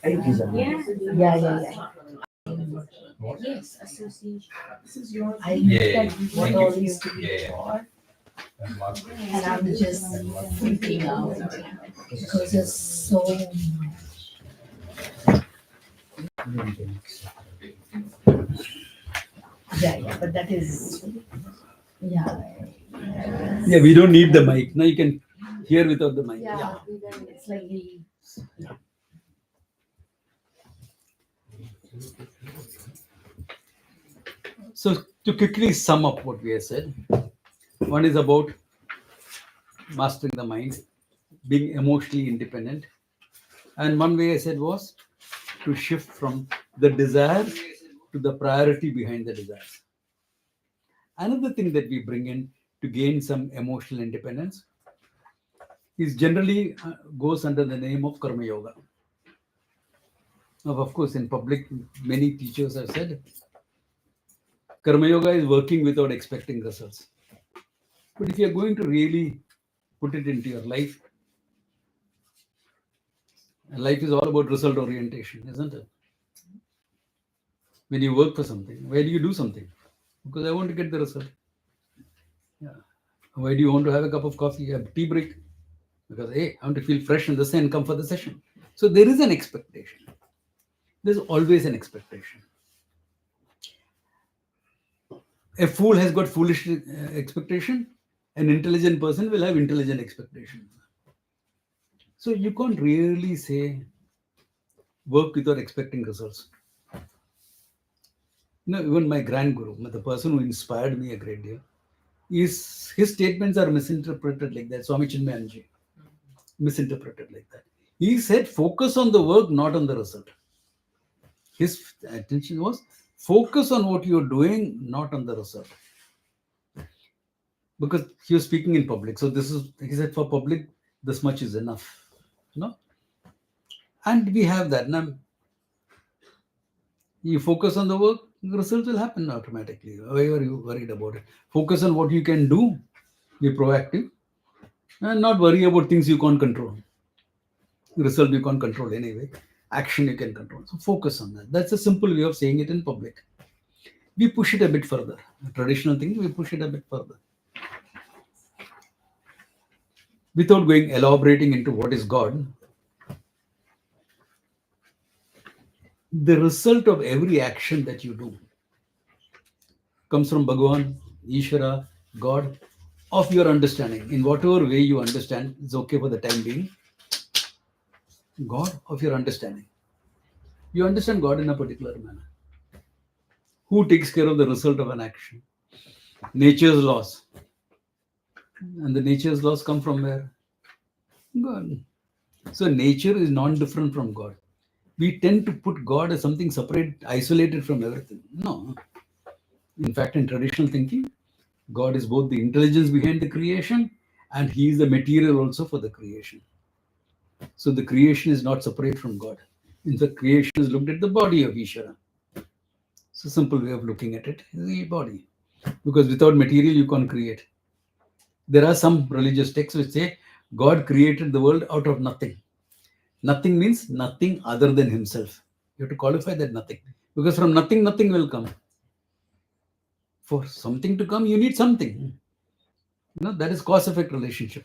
Atheism. Yeah. Yes, association. I looked Yeah. at what all used to be Yeah. taught, and I'm just freaking out because there's so much. Yeah, but that is, yeah. Yeah, we don't need the mic. Now you can hear without the mic. Yeah, it's like the, So to quickly sum up what we have said, one is about mastering the mind, being emotionally independent. And one way I said was to shift from the desire to the priority behind the desires. Another thing that we bring in to gain some emotional independence is generally goes under the name of Karma Yoga. Now, of course, in public, many teachers have said Karma Yoga is working without expecting results. But if you're going to really put it into your life, life is all about result orientation, isn't it? When you work for something, why do you do something? Because I want to get the result. Yeah. Why do you want to have a cup of coffee, a tea break? Because, hey, I want to feel fresh in the sun, come for the session. So there is an expectation. There's always an expectation. A fool has got foolish expectation. An intelligent person will have intelligent expectation. So you can't really say work without expecting results. You know, even my grand guru, the person who inspired me a great deal, his statements are misinterpreted like that. Swami Chinmayanji, misinterpreted like that. He said, focus on the work, not on the result. His attention was focus on what you're doing, not on the result. Because he was speaking in public. So this is, he said, for public, this much is enough. No? And we have that. Now, you focus on the work, the result will happen automatically. Why are you worried about it? Focus on what you can do, be proactive, and not worry about things you can't control. Result you can't control anyway. Action you can control. So focus on that. That's a simple way of saying it in public. We push it a bit further. A traditional thing, we push it a bit further. Without going elaborating into what is God, the result of every action that you do comes from Bhagavan, Ishvara, God, of your understanding. In whatever way you understand, it's okay for the time being. God of your understanding. You understand God in a particular manner. Who takes care of the result of an action? Nature's laws. And the nature's laws come from where? God. So nature is non-different from God. We tend to put God as something separate, isolated from everything. No. In fact, in traditional thinking, God is both the intelligence behind the creation and He is the material also for the creation. So the creation is not separate from God. In fact, creation is looked at the body of Ishvara. So simple way of looking at it is the body. Because without material, you can't create. There are some religious texts which say God created the world out of nothing. Nothing means nothing other than Himself. You have to qualify that nothing. Because from nothing, nothing will come. For something to come, you need something. You know, that is cause-effect relationship.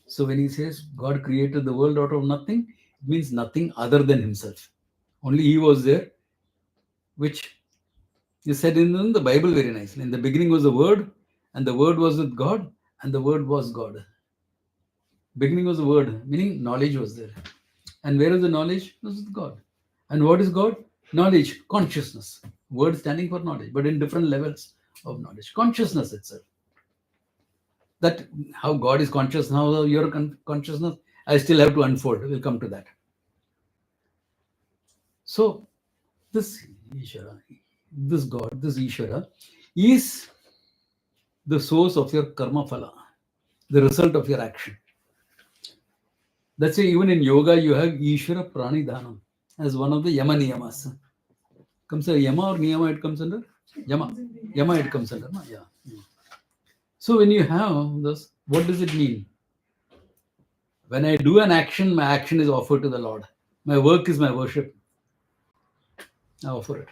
So when He says God created the world out of nothing, it means nothing other than Himself. Only He was there, which is said in the Bible very nicely. In the beginning was the Word, and the Word was with God, and the Word was God. Beginning was the Word, meaning knowledge was there. And where is the knowledge? It was with God. And what is God? Knowledge, consciousness. Word standing for knowledge, but in different levels of knowledge. Consciousness itself. That how God is conscious, how your consciousness, I still have to unfold. We'll come to that. So this Ishvara, this God, this Ishvara is the source of your karma phala, the result of your action. That's why even in yoga you have Ishvara Pranidhanam as one of the Yama Niyamas. Comes under Yama or Niyama, it comes under? Yama. Yama it comes under. No? Yeah. So when you have this, what does it mean? When I do an action, my action is offered to the Lord. My work is my worship. I offer it.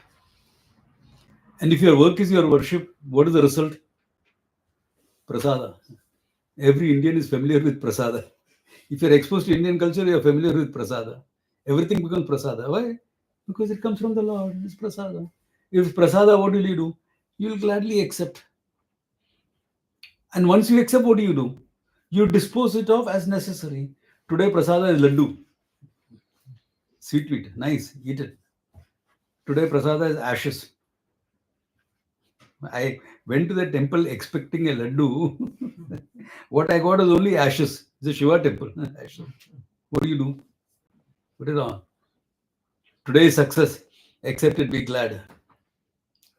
And if your work is your worship, what is the result? Prasada. Every Indian is familiar with prasada. If you're exposed to Indian culture, you're familiar with prasada. Everything becomes prasada. Why? Because it comes from the Lord. It's prasada. If prasada, what will you do? You'll gladly accept. And once you accept, what do? You dispose it off as necessary. Today, prasada is laddu. Sweet, nice, eat it. Today, prasada is ashes. I went to the temple expecting a laddu. What I got was only ashes. It's a Shiva temple. Ashes. What do? Put it on. Today is success. Accept it, be glad.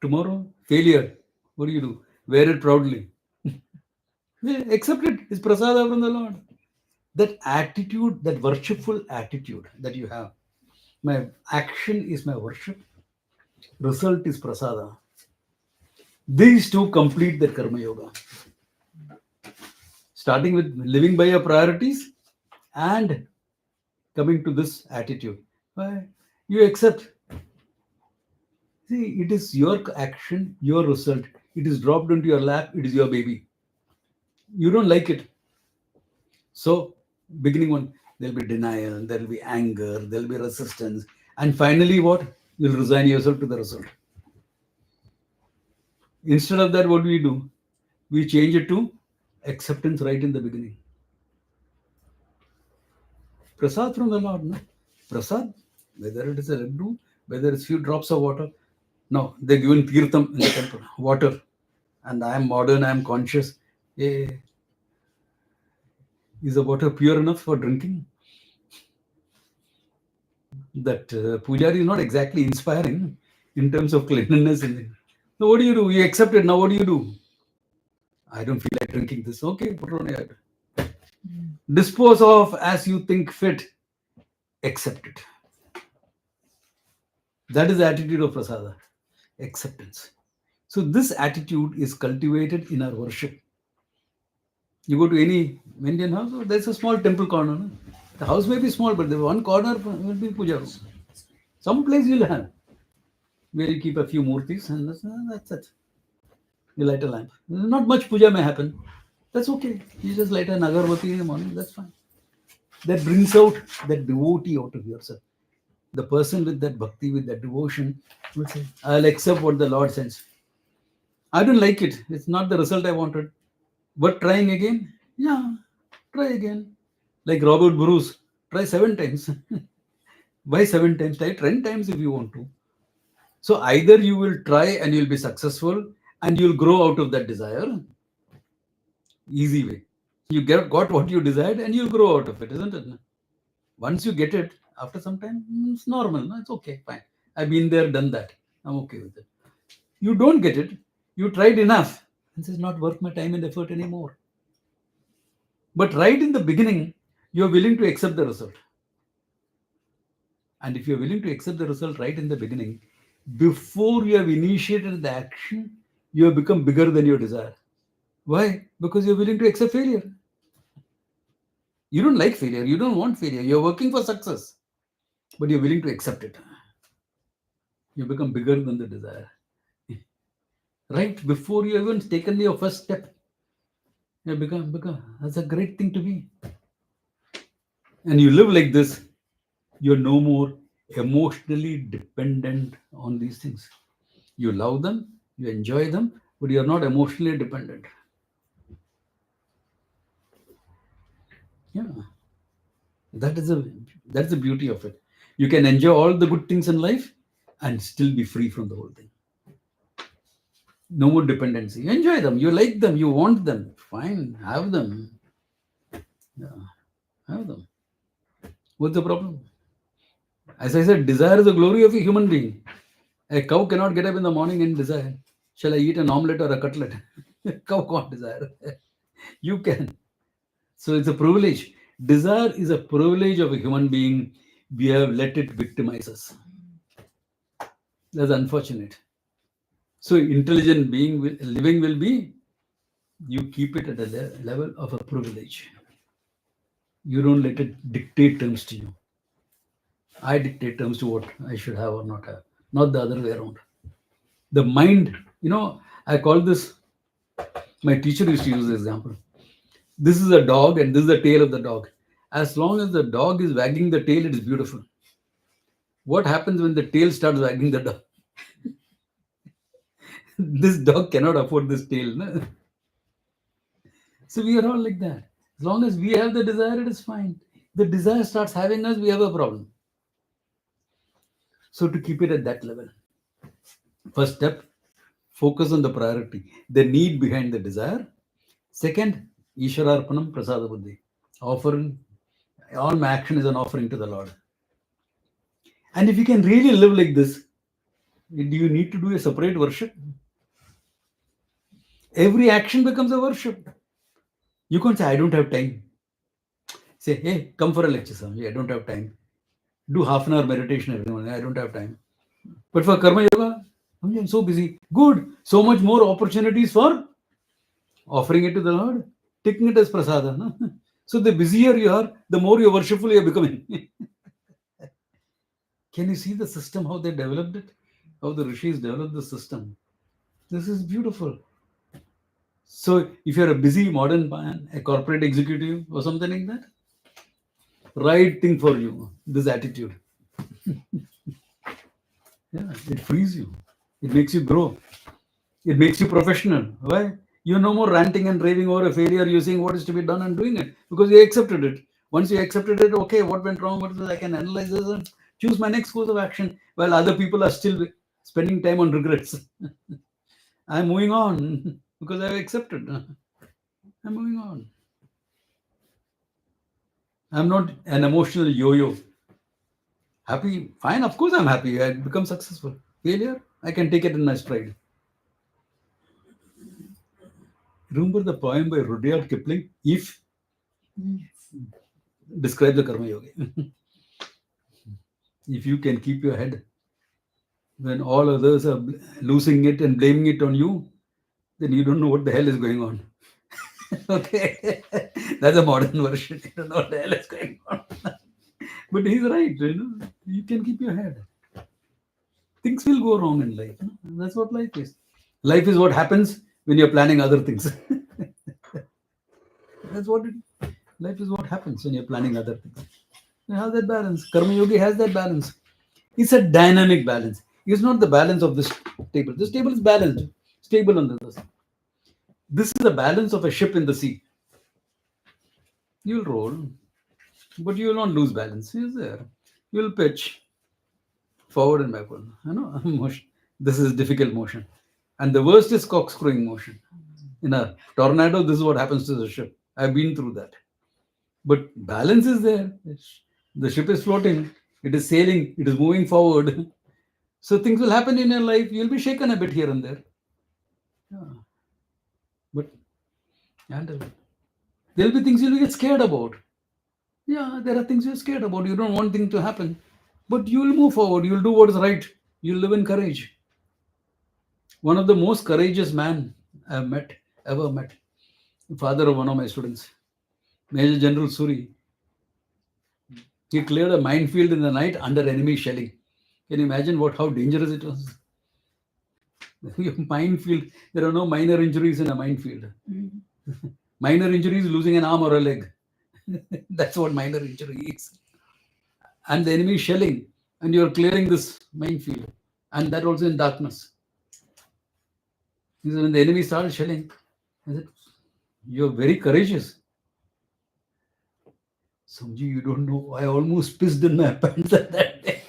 Tomorrow, failure. What do? Wear it proudly. Accept it. It's prasada from the Lord. That attitude, that worshipful attitude that you have. My action is my worship. Result is prasada. These two complete the karma yoga. Starting with living by your priorities and coming to this attitude. Why? You accept. See, it is your action, your result. It is dropped into your lap. It is your baby. You don't like it. So, beginning one, there'll be denial, there'll be anger, there'll be resistance. And finally, what? You'll resign yourself to the result. Instead of that, what do? We change it to acceptance right in the beginning. Prasad from the Lord, no? Prasad, whether it is a laddu, whether it's few drops of water. No, they're given tirtham in the temple, water. And I am modern, I am conscious. Is the water pure enough for drinking? That pujari is not exactly inspiring in terms of cleanliness. So what do? You accept it. Now what do? I don't feel like drinking this. Okay, put it on your head. Dispose of as you think fit. Accept it. That is the attitude of prasada. Acceptance. So this attitude is cultivated in our worship. You go to any Indian house, there's a small temple corner. No? The house may be small, but the one corner will be puja room. Some place you'll have where you keep a few murtis, and that's it. You light a lamp. Not much puja may happen. That's okay. You just light an agarbatti in the morning. That's fine. That brings out that devotee out of yourself. The person with that bhakti, with that devotion, will say, I'll accept what the Lord sends. I don't like it. It's not the result I wanted. But trying again? Yeah, try again. Like Robert Bruce, try 7 times. Why 7 times? Try 10 times if you want to. So either you will try and you'll be successful and you'll grow out of that desire. Easy way. You got what you desired and you'll grow out of it, isn't it? Once you get it, after some time, it's normal. No? It's okay, fine. I've been there, done that. I'm okay with it. You don't get it. You tried enough. And it's not worth my time and effort anymore. But right in the beginning, you're willing to accept the result. And if you're willing to accept the result right in the beginning, before you have initiated the action, you have become bigger than your desire. Why? Because you're willing to accept failure. You don't like failure. You don't want failure. You're working for success, but you're willing to accept it. You become bigger than the desire. Right before you even taken your first step, you become. That's a great thing to be. And you live like this, you're no more emotionally dependent on these things. You love them, you enjoy them, but you're not emotionally dependent. Yeah. That's the beauty of it. You can enjoy all the good things in life and still be free from the whole thing. No more dependency. You enjoy them, you like them, you want them. Fine, have them. Yeah, have them. What's the problem? As I said, desire is the glory of a human being. A cow cannot get up in the morning and desire, shall I eat an omelette or a cutlet? Cow can't desire. You can. So it's a privilege. Desire is a privilege of a human being. We have let it victimize us. That's unfortunate. So intelligent living will be, you keep it at a level of a privilege. You don't let it dictate terms to you. I dictate terms to what I should have or not have, not the other way around. The mind, I call this, my teacher used to use this example. This is a dog and this is the tail of the dog. As long as the dog is wagging the tail, it is beautiful. What happens when the tail starts wagging the dog? This dog cannot afford this tail. No? So we are all like that. As long as we have the desire, it is fine. The desire starts having us, we have a problem. So to keep it at that level, first step, focus on the priority, the need behind the desire. Second, Ishararpanam Prasada Buddhi. Offering, all my action is an offering to the Lord. And if you can really live like this, do you need to do a separate worship? Every action becomes a worship. You can't say, I don't have time. Say, hey, come for a lecture, Swami. I don't have time. Do half an hour meditation every morning. I don't have time. But for Karma Yoga, I'm so busy. Good. So much more opportunities for offering it to the Lord, taking it as prasada. No? So the busier you are, the more you worshipful you are becoming. Can you see the system, how they developed it? How the rishis developed the system? This is beautiful. So if you're a busy modern man, a corporate executive or something like that, right thing for you, this attitude. Yeah, it frees you. It makes you grow. It makes you professional. Why? You're no more ranting and raving over a failure, using what is to be done and doing it because you accepted it. Once you accepted it, okay, what went wrong? What was I can analyze this and choose my next course of action. While other people are still spending time on regrets. I'm moving on because I've accepted. I'm moving on. I'm not an emotional yo-yo. Happy, fine, of course I'm happy. I become successful. Failure, I can take it in my stride. Remember the poem by Rudyard Kipling, If? Describe the Karma Yogi. If you can keep your head when all others are losing it and blaming it on you, then you don't know what the hell is going on. Okay, that's a modern version. You don't know what the hell is going on. But he's right, you can keep your head. Things will go wrong in life. That's what life is. Life is what happens when you're planning other things. That's what it is. Life is what happens when you're planning other things. You have that balance. Karma Yogi has that balance. It's a dynamic balance. It's not the balance of this table. This table is balanced, stable on the sea. This is the balance of a ship in the sea. You'll roll, but you will not lose balance. It's there. You'll pitch forward and backward. Motion. This is difficult motion. And the worst is corkscrewing motion. In a tornado, this is what happens to the ship. I've been through that. But balance is there. The ship is floating. It is sailing. It is moving forward. So things will happen in your life. You'll be shaken a bit here and there. Yeah. But handle it. There'll be things you'll get scared about. Yeah, there are things you're scared about. You don't want things to happen. But you'll move forward. You'll do what is right. You'll live in courage. One of the most courageous men I've ever met, father of one of my students, Major General Suri. He cleared a minefield in the night under enemy shelling. Can you imagine how dangerous it was? Minefield, there are no minor injuries in a minefield. Minor injury is losing an arm or a leg. That's what minor injury is. And the enemy is shelling, and you're clearing this minefield, and that also in darkness. He said, when the enemy started shelling, I said, you're very courageous. Samji, you don't know, I almost pissed in my pants at that day.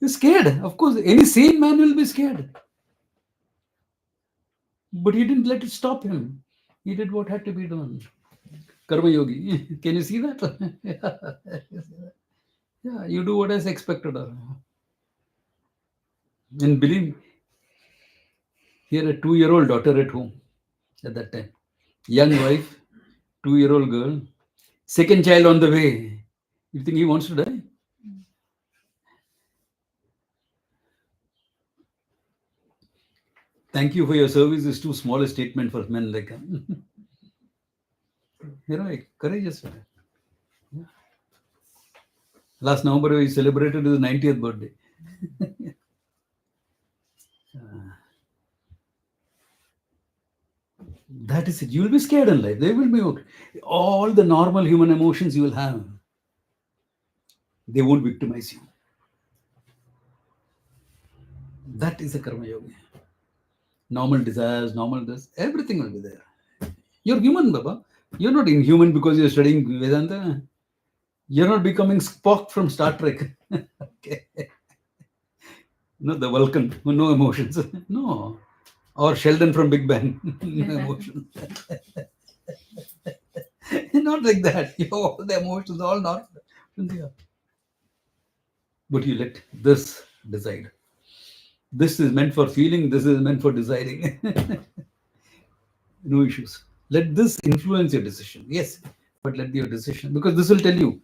You're scared. Of course, any sane man will be scared. But he didn't let it stop him. He did what had to be done. Karma Yogi. Can you see that? Yeah, you do what is expected of you. And believe me, he had a 2-year-old daughter at home at that time. Young wife, 2-year-old girl, second child on the way. You think he wants to die? Thank you for your service is too small a statement for men like him. Heroic, courageous man. Yeah. Last November, we celebrated his 90th birthday. That is it. You will be scared in life. They will be okay. All the normal human emotions you will have, they won't victimize you. That is a karma yoga. Normal desires, normal this, everything will be there. You're human, Baba. You're not inhuman because you're studying Vedanta. You're not becoming Spock from Star Trek. Okay. No, the Vulcan, no emotions. No. Or Sheldon from Big Bang. No emotions. Not like that. You have all the emotions, all not. But you let this decide. This is meant for feeling, this is meant for deciding. No issues. Let this influence your decision. Yes, but let your decision, because this will tell you,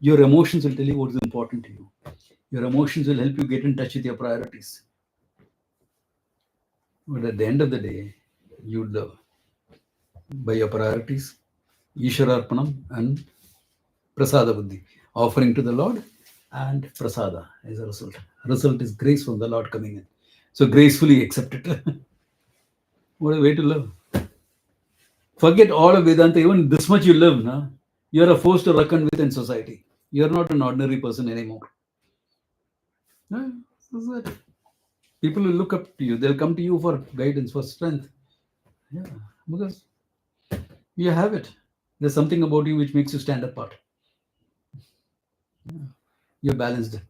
your emotions will tell you what is important to you. Your emotions will help you get in touch with your priorities. But at the end of the day, you love by your priorities, Ishwararpanam and Prasada Buddhi, offering to the Lord, and Prasada is a result. Result is grace from the Lord coming in. So gracefully accept it. What a way to live. Forget all of Vedanta, even this much you live, na? You're a force to reckon with in society. You're not an ordinary person anymore. No, that's it. People will look up to you. They'll come to you for guidance, for strength. Yeah, because you have it. There's something about you which makes you stand apart. Yeah. You're balanced.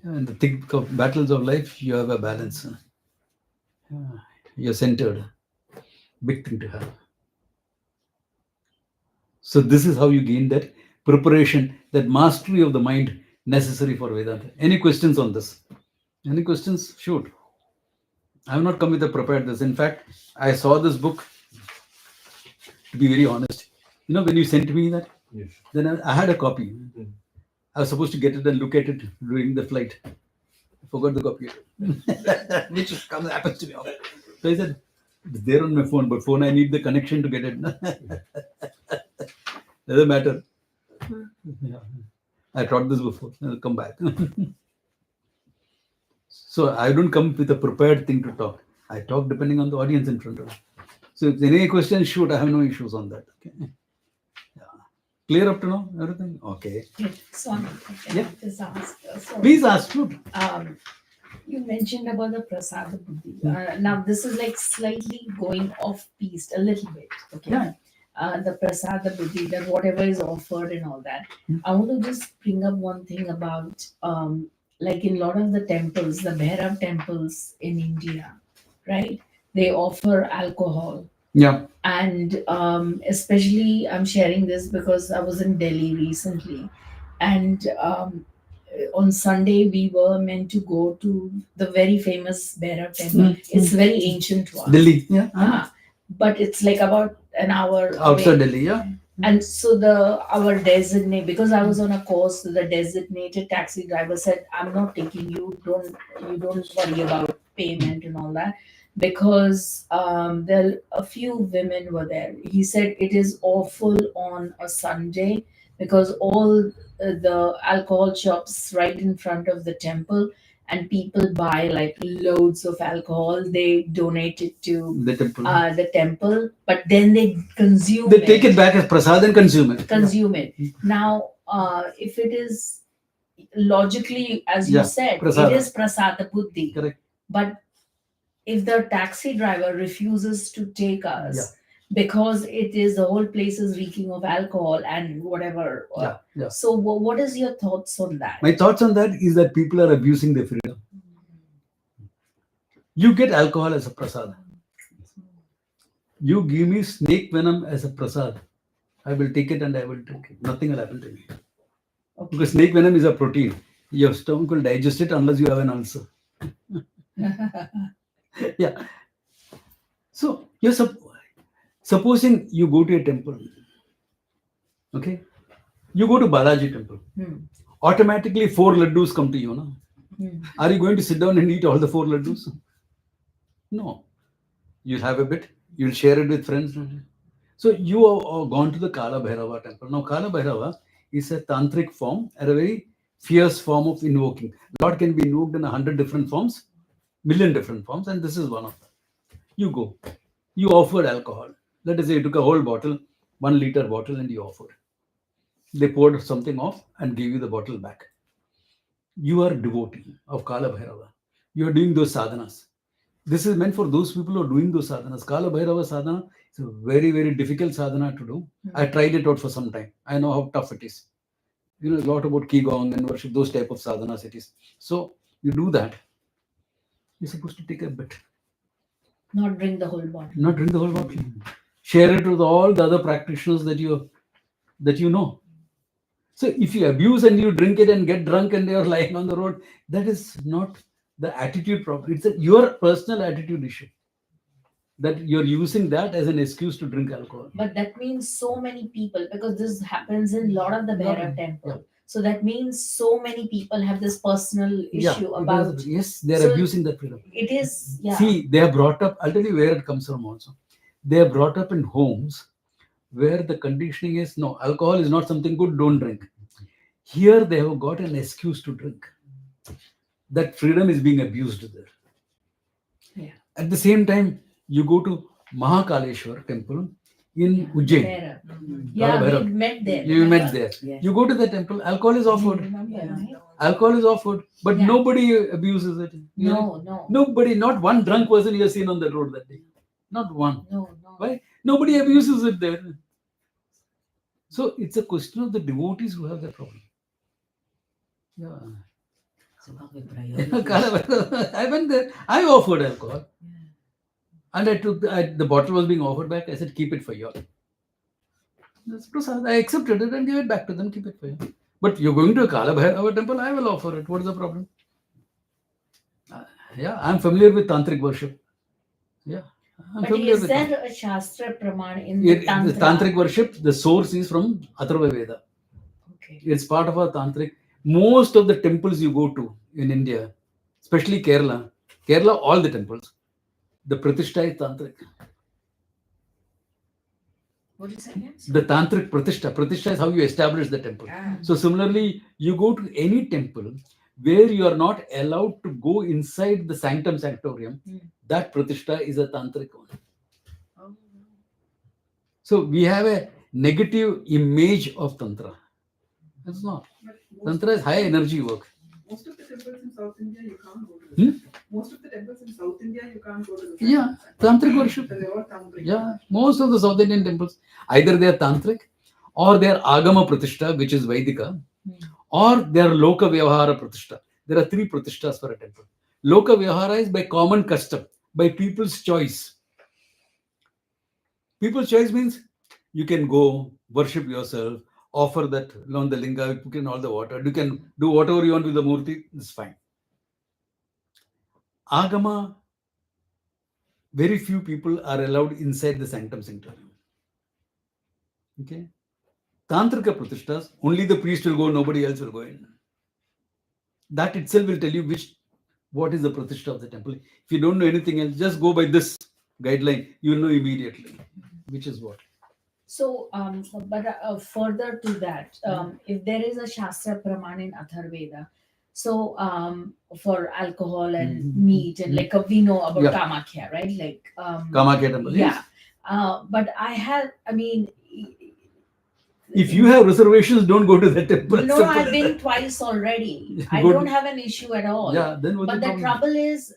Yeah, in the thick of battles of life, you have a balance. Yeah. You're centered. Big thing to have. So this is how you gain that preparation, that mastery of the mind necessary for Vedanta. Any questions on this? Any questions? Shoot. I have not come with a prepared this. In fact, I saw this book, to be very honest. You know, when you sent me that, Yes. then I had a copy. I was supposed to get it and look at it during the flight. I forgot the copy, which happens to me often. So I said, it's there on my phone, but phone I need the connection to get it. Doesn't matter. Yeah. I taught this before. I'll come back. So I don't come with a prepared thing to talk. I talk depending on the audience in front of me. So if any questions, shoot, I have no issues on that. Okay. Yeah. Clear up to now? Everything? Okay. Swami, Yeah. just ask. So, Please ask, shoot. you mentioned about the prasada buddhi. Now this is like slightly going off piste a little bit. Okay. Yeah. The prasada buddhi, that whatever is offered and all that. I want to just bring up one thing about like in a lot of the temples, the Bhairav temples in India, right? They offer alcohol. Yeah. And especially I'm sharing this because I was in Delhi recently, and on Sunday we were meant to go to the very famous Bhairav temple. It's very ancient one. Delhi. Yeah. But it's like about an hour Outside away. Delhi. Yeah. And so our designate, because I was on a course, the designated taxi driver said, "I'm not taking you. You don't worry about payment and all that, because there a few women were there." He said it is awful on a Sunday because all the alcohol shops right in front of the temple, and people buy like loads of alcohol. They donate it to The temple. but then they consume They take it back as prasad and consume it. consume it. Now, if it is logically, as you Yeah, said, prasada. it is prasada buddhi. Correct. But if the taxi driver refuses to take us Yeah. because it is the whole place is reeking of alcohol and whatever. Yeah. Yeah. So, what is your thoughts on that? My thoughts on that is that people are abusing their freedom. You get alcohol as a prasad. You give me snake venom as a prasad. I will take it and I will drink it. Nothing will happen to me. Okay. Because snake venom is a protein. Your stomach will digest it unless you have an ulcer. Yeah. So you're supposing you go to a temple. Okay. You go to Balaji temple. Automatically 4 laddus come to you. No? Are you going to sit down and eat all the 4 laddus? No. You'll have a bit. You'll share it with friends. So you are gone to the Kala Bhairava temple. Now Kala Bhairava is a tantric form, a very fierce form of invoking. Lord can be invoked in 100 different forms, million different forms, and this is one of them. You go, you offered alcohol. Let us say you took a whole bottle, 1 liter bottle, and you offered. They poured something off and gave you the bottle back. You are a devotee of Kala Bhairava. You are doing those sadhanas. This is meant for those people who are doing those sadhanas. Kala Bhairava sadhana is a very, very difficult sadhana to do. I tried it out for some time. I know how tough it is. You know a lot about Qigong and worship, those type of sadhanas it is. So you do that. You're supposed to take a bit. Not drink the whole bottle. Not drink the whole bottle. Share it with all the other practitioners that you know. So if you abuse and you drink it and get drunk and you're lying on the road, that is not the attitude problem. It's your personal attitude issue. That you're using that as an excuse to drink alcohol. But that means so many people, because this happens in a lot of the Bhairava temple. Yeah. So that means so many people have this personal issue about. Yes, they're So abusing that freedom. It is, yeah. See, they are brought up, I'll tell you where it comes from also. They are brought up in homes where the conditioning is no, alcohol is not something good, don't drink. Here they have got an excuse to drink. That freedom is being abused there. Yeah. At the same time, you go to Mahakaleshwar temple in Ujjain. Bhairava. Yeah, Bhairava. we met there. You met there. Yes. You go to the temple, alcohol is offered. Yeah. Alcohol is offered, but Yeah. nobody abuses it. You know? No. Nobody, not one drunk person you have seen on the road that day. Not one. No. Why? Nobody abuses it there. So it's a question of the devotees who have the problem. Yeah. So how we prioritize. I went there. I offered alcohol. And I took the bottle was being offered back. I said, keep it for you. That's prasad. I accepted it and gave it back to them. Keep it for you. But you're going to a Kala Bhairava temple, I will offer it. What is the problem? Yeah, I'm familiar with tantric worship. Yeah. I'm But familiar is with there a Shastra Praman in the the Tantra? tantric worship. The source is from Atharva Veda. Okay. It's part of our tantric. Most of the temples you go to in India, especially Kerala, all the temples, the Pratishtha is tantric. What is it? The tantric Pratishtha. Pratishtha is how you establish the temple. So similarly, you go to any temple where you are not allowed to go inside the sanctum sanctorium, that Pratishtha is a tantric one. Oh. So we have a negative image of Tantra. It's not. Tantra is high energy work. Most of the temples in South India you can't go to. Hmm? Most of the temples in South India you can't go to. Yeah, tantric worship. They're all tantric. Yeah, most of the South Indian temples, either they are tantric, or they are Agama Pratishtha, which is Vaidika, or they are Loka Vyavahara Pratishtha. There are 3 Pratishthas for a temple. Loka Vyavahara is by common custom, by people's choice. People's choice means you can go worship yourself, offer that on the linga, put in all the water. You can do whatever you want with the murti. It's fine. Agama, very few people are allowed inside the sanctum sanctorium. Okay. Tantrika Pratishthas, only the priest will go, nobody else will go in. That itself will tell you what is the Pratishtha of the temple. If you don't know anything else, just go by this guideline. You will know immediately which is what. So, but further to that, if there is a Shastra Praman in Atharveda, so for alcohol and meat and like we know about Yeah. Kamakhya, right? Like Kamakya temple. yeah. Yes. But If you have reservations, don't go to that temple. no, Simple I've as been that. twice already. I Good. don't have an issue at all. Yeah, then what's But the the problem? trouble is,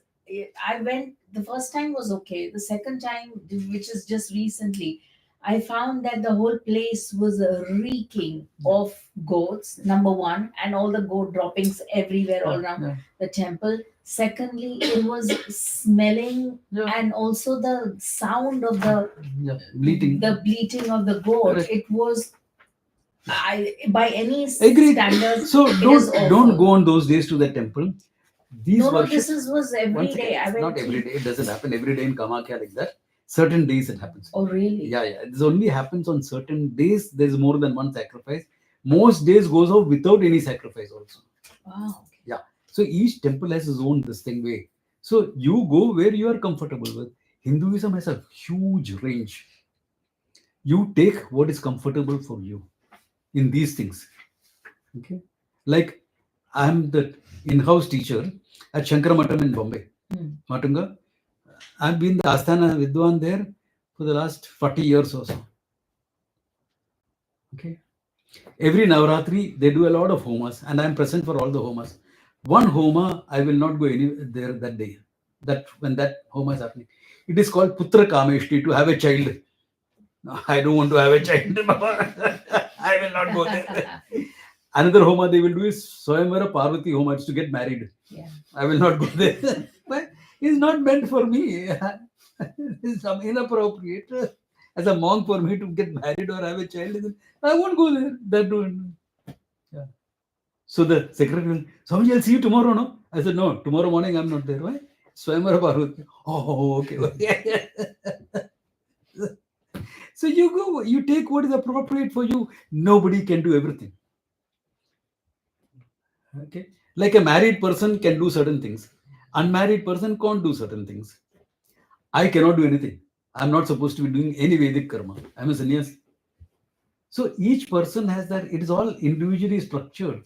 I went the first time was okay. The second time, which is just recently, I found that the whole place was reeking of goats, number one, and all the goat droppings everywhere all around Yeah. the temple. Secondly, it was smelling Yeah. and also the sound of the Bleating. bleating of the goat. Correct. It was, by any Agreed. standards, So it is don't awful. go on those days to the temple. These No, worships, was every once day. again, I it's went not every day. It doesn't happen every day in Kamakya like that. Certain days it happens. Oh, really? Yeah. This only happens on certain days. There's more than one sacrifice. Most days goes off without any sacrifice also. Wow. So each temple has its own distinct way. So you go where you are comfortable with. Hinduism has a huge range. You take what is comfortable for you in these things. Okay, like I'm the in-house teacher at Shankara Matam in Bombay, Matunga. I've been the Asthana Vidwan there for the last 40 years or so. Okay, every Navratri they do a lot of homas, and I'm present for all the homas. One homa I will not go any there that day. That when that homa is happening, it is called Putra Kameshti, to have a child. No, I don't want to have a child. I will not go there. Another homa they will do is Swayamvara Parvati homa. It's to get married. Yeah. I will not go there. But it's not meant for me. It's inappropriate as a monk for me to get married or have a child. I won't go there. That don't. Yeah. So the secretary will, Swami, I'll see you tomorrow, no? I said, no, tomorrow morning I'm not there. Why? Swayamvara Parvati. Oh, okay. So you go, you take what is appropriate for you. Nobody can do everything. Okay. Like a married person can do certain things. Unmarried person can't do certain things. I cannot do anything. I'm not supposed to be doing any Vedic karma. I'm a sannyasi. So each person has that. It is all individually structured.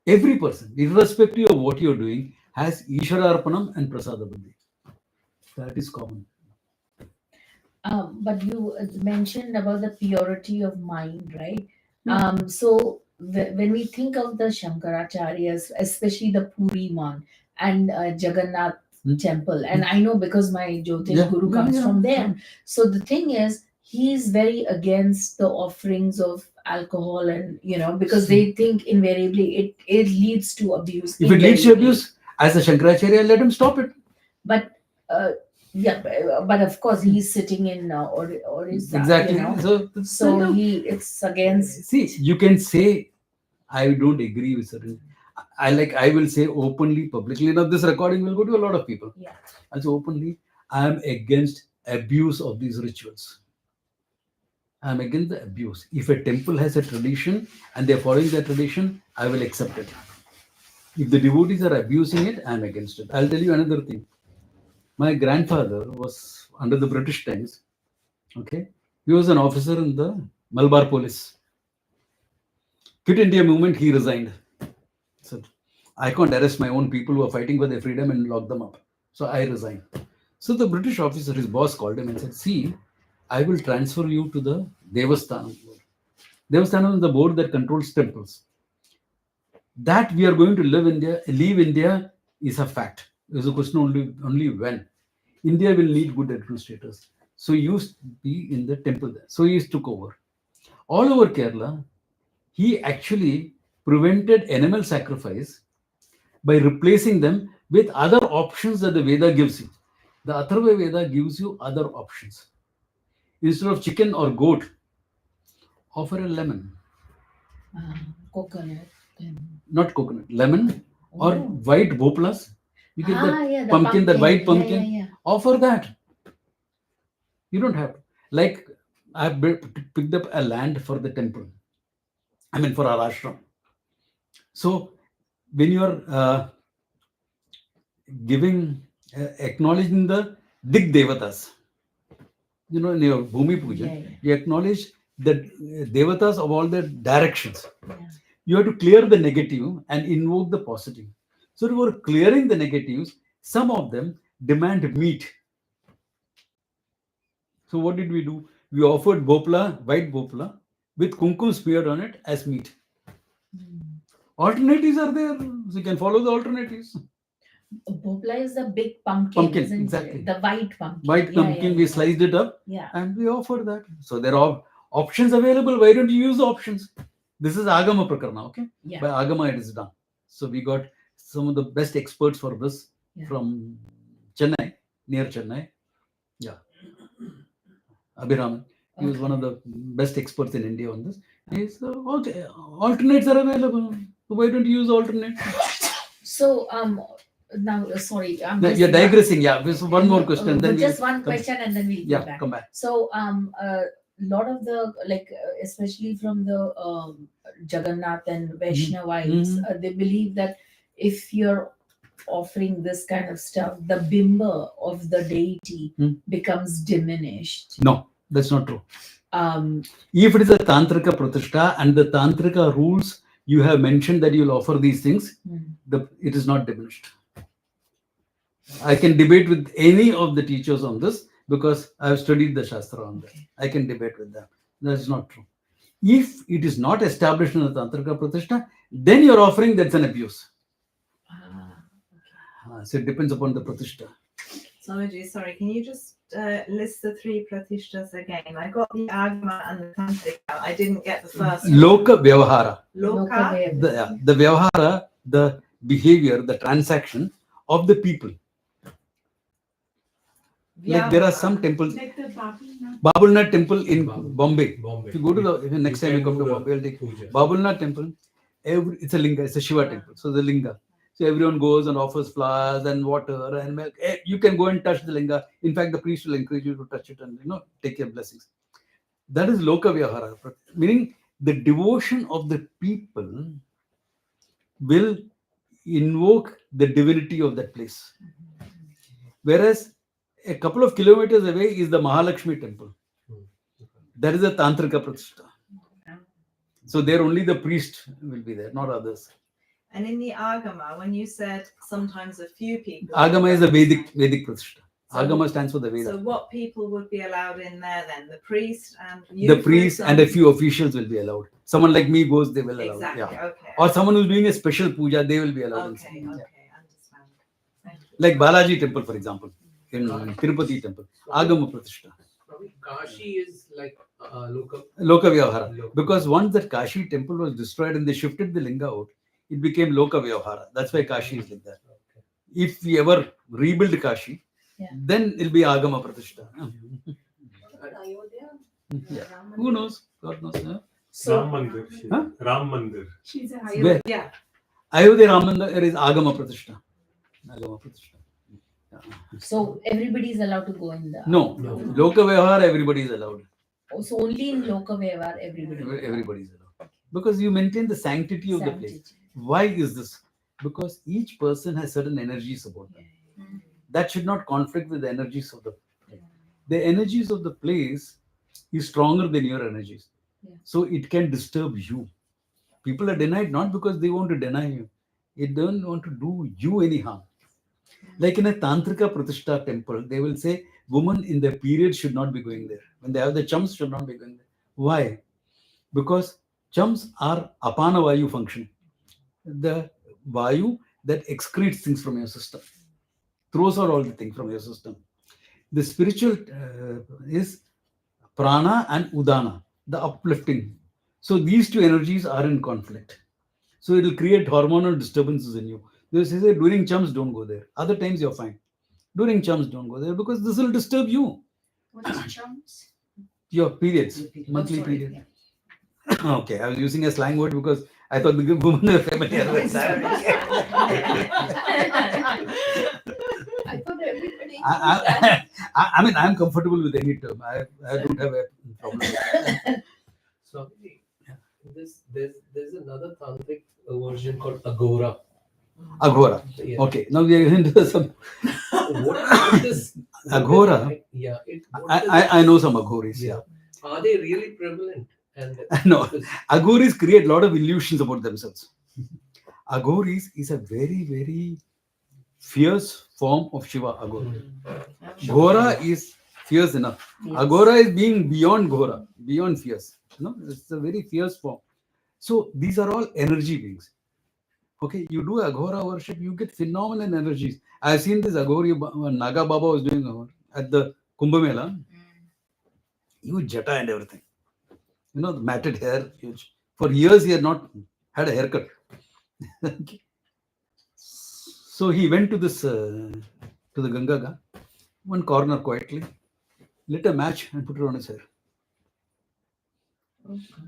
Every person, irrespective of what you're doing, has Ishwararpanam and Prasada Buddhi. That is common. But you mentioned about the purity of mind, right? Yeah. So when we think of the Shankaracharyas, especially the Puri one and Jagannath temple, and I know because my Jyotish Guru comes from there. So the thing is, he's very against the offerings of alcohol, and because they think invariably it leads to abuse. If it leads to invariably. abuse, as a Shankaracharya, let him stop it. But yeah, but of course he's sitting in Orissa, Exactly. So it's against. See, you can say, I don't agree with certain. I will say openly, publicly. Now, this recording will go to a lot of people. Yeah. I'll say openly, I am against abuse of these rituals. I am against the abuse. If a temple has a tradition and they're following that tradition, I will accept it. If the devotees are abusing it, I am against it. I'll tell you another thing. My grandfather was under the British times. Okay, he was an officer in the Malabar Police. Quit India movement, he resigned. So I can't arrest my own people who are fighting for their freedom and lock them up. So I resigned. So the British officer, his boss, called him and said, see, I will transfer you to the Devasthanam board. Devasthanam is the board that controls temples. That we are going to leave India is a fact. There's a question only when. India will need good administrators. So he used to be in the temple there. So he took over. All over Kerala, he actually prevented animal sacrifice by replacing them with other options that the Veda gives you. The Atharva Veda gives you other options. Instead of chicken or goat, offer a lemon. Coconut. Not coconut, lemon or Oh. white bhoplas. You get the pumpkin, that white pumpkin. Yeah. Offer that. You don't have to. Like, I picked up a land for the temple. I mean, for our ashram. So, when you are acknowledging the Dig Devatas, in your Bhumi Puja, you acknowledge the Devatas of all the directions. Yeah. You have to clear the negative and invoke the positive. So, for clearing the negatives, some of them demand meat. So what did we do? We offered bhopla, white bhopla, with kumkum smeared on it as meat. Alternatives are there. So you can follow the alternatives. Bhopla is the big pumpkin, isn't exactly. it? The white pumpkin. White pumpkin, we sliced it up and we offered that. So there are options available. Why don't you use the options? This is Agama Prakarna, okay? Yeah. By Agama it is done. So we got some of the best experts for this from Chennai, near Chennai. Yeah. Abhiraman. He was one of the best experts in India on this. He's, alternates are available. So why don't you use alternates? So now sorry, You're digressing. Yeah, so one more question. Then just one question and then we'll go back. Come back. So a lot of the especially from the Jagannath and Vaishnavites, they believe that if you're offering this kind of stuff, the bimba of the deity becomes diminished. No, that's not true. If it is a Tantrika Pratishtha and the Tantrika rules you have mentioned that you'll offer these things, it is not diminished. I can debate with any of the teachers on this because I have studied the Shastra on that. I can debate with them. That is not true. If it is not established in the Tantrika Pratishtha, then you're offering, that's an abuse. So it depends upon the Pratishtha. Swamiji, sorry, can you just list the 3 pratishtas again? I got the Agama and the Tantrika. I didn't get the first one. Loka Vyavahara. Loka. The Vyavahara, the behavior, the transaction of the people. Like there are some temples. Like the Babulnath. Babulnath temple in Bombay. Bombay. If you go to the next time you come to Bombay, I'll take Puja. Babulnath temple. It's a linga, it's a Shiva temple. So the linga. So everyone goes and offers flowers and water and milk. You can go and touch the linga. In fact, the priest will encourage you to touch it and take your blessings. That is Loka Vyavahara, meaning the devotion of the people will invoke the divinity of that place. Whereas a couple of kilometers away is the Mahalakshmi temple. That is a Tantrika Pratishtha. So there only the priest will be there, not others. And in the Agama, when you said sometimes a few people. Agama is a Vedic Pratishtha. So- Agama stands for the Veda. So what people would be allowed in there then? The priest and you? The for priest and a example? few officials will be allowed. Someone like me goes, they will allow. Exactly, Yeah. okay. Or someone who's doing a special puja, they will be allowed. Okay, inside. okay, Yeah. understand. Thank you. Like Balaji temple, for example, in Tirupati temple, Agama Pratishtha. Probably Kashi is like local. Loka Vyavahara. Loka. Because once that Kashi temple was destroyed and they shifted the linga out, it became Loka Vyavahara. That's why Kashi is like that. Okay. If we ever rebuild Kashi, then it'll be Agama Pratishtha. Yeah. Who knows? God knows. Huh? So Ram Mandir. Huh? Ram Mandir. She's a Where? Ayodhya. Ayodhya Ramandir is Agama Pratishtha. Agama Pratishtha. So everybody is allowed to go in the. No. No. Loka Vyavahara, everybody is allowed. Oh, so only in Loka Vyavahar everybody. Everybody is allowed. Because you maintain the sanctity of the place. Sanctity. Why is this? Because each person has certain energies about them. That should not conflict with the energies of the place. The energies of the place is stronger than your energies. Yeah. So it can disturb you. People are denied not because they want to deny you. It don't want to do you any harm. Like in a Tantrika Pratishtha temple, they will say women in their period should not be going there. When they have the chums, should not be going there. Why? Because chums are apana vayu function. The vayu that excretes things from your system, throws out all the things from your system. The spiritual is prana and udana, the uplifting. So these two energies are in conflict. So it will create hormonal disturbances in you. They say during chums, don't go there. Other times you're fine. During chums, don't go there because this will disturb you. What is chums? Your periods, monthly sorry, period. Okay, I was using a slang word because I thought the women were familiar with that. I thought everybody. I mean, I'm comfortable with any term. I don't have a problem with that. So there's another tantric version called Agora. Aghora. Yeah. Okay, now we are into some. What is Agora? Yeah. I know some aghoris. Yeah. Are they really prevalent? And No. Aghoris create a lot of illusions about themselves. Aghoris is a very, very fierce form of Shiva. Aghora. Ghora is fierce enough. Agora is being beyond Ghora, beyond fierce. It's a very fierce form. So these are all energy beings. Okay, you do Aghora worship, you get phenomenal energies. I've seen this Aghori Naga Baba was doing at the Kumbh Mela. Huge jata and everything. The matted hair, huge. For years he had not had a haircut. Okay. So he went to this to the Ganga, one corner quietly, lit a match and put it on his hair.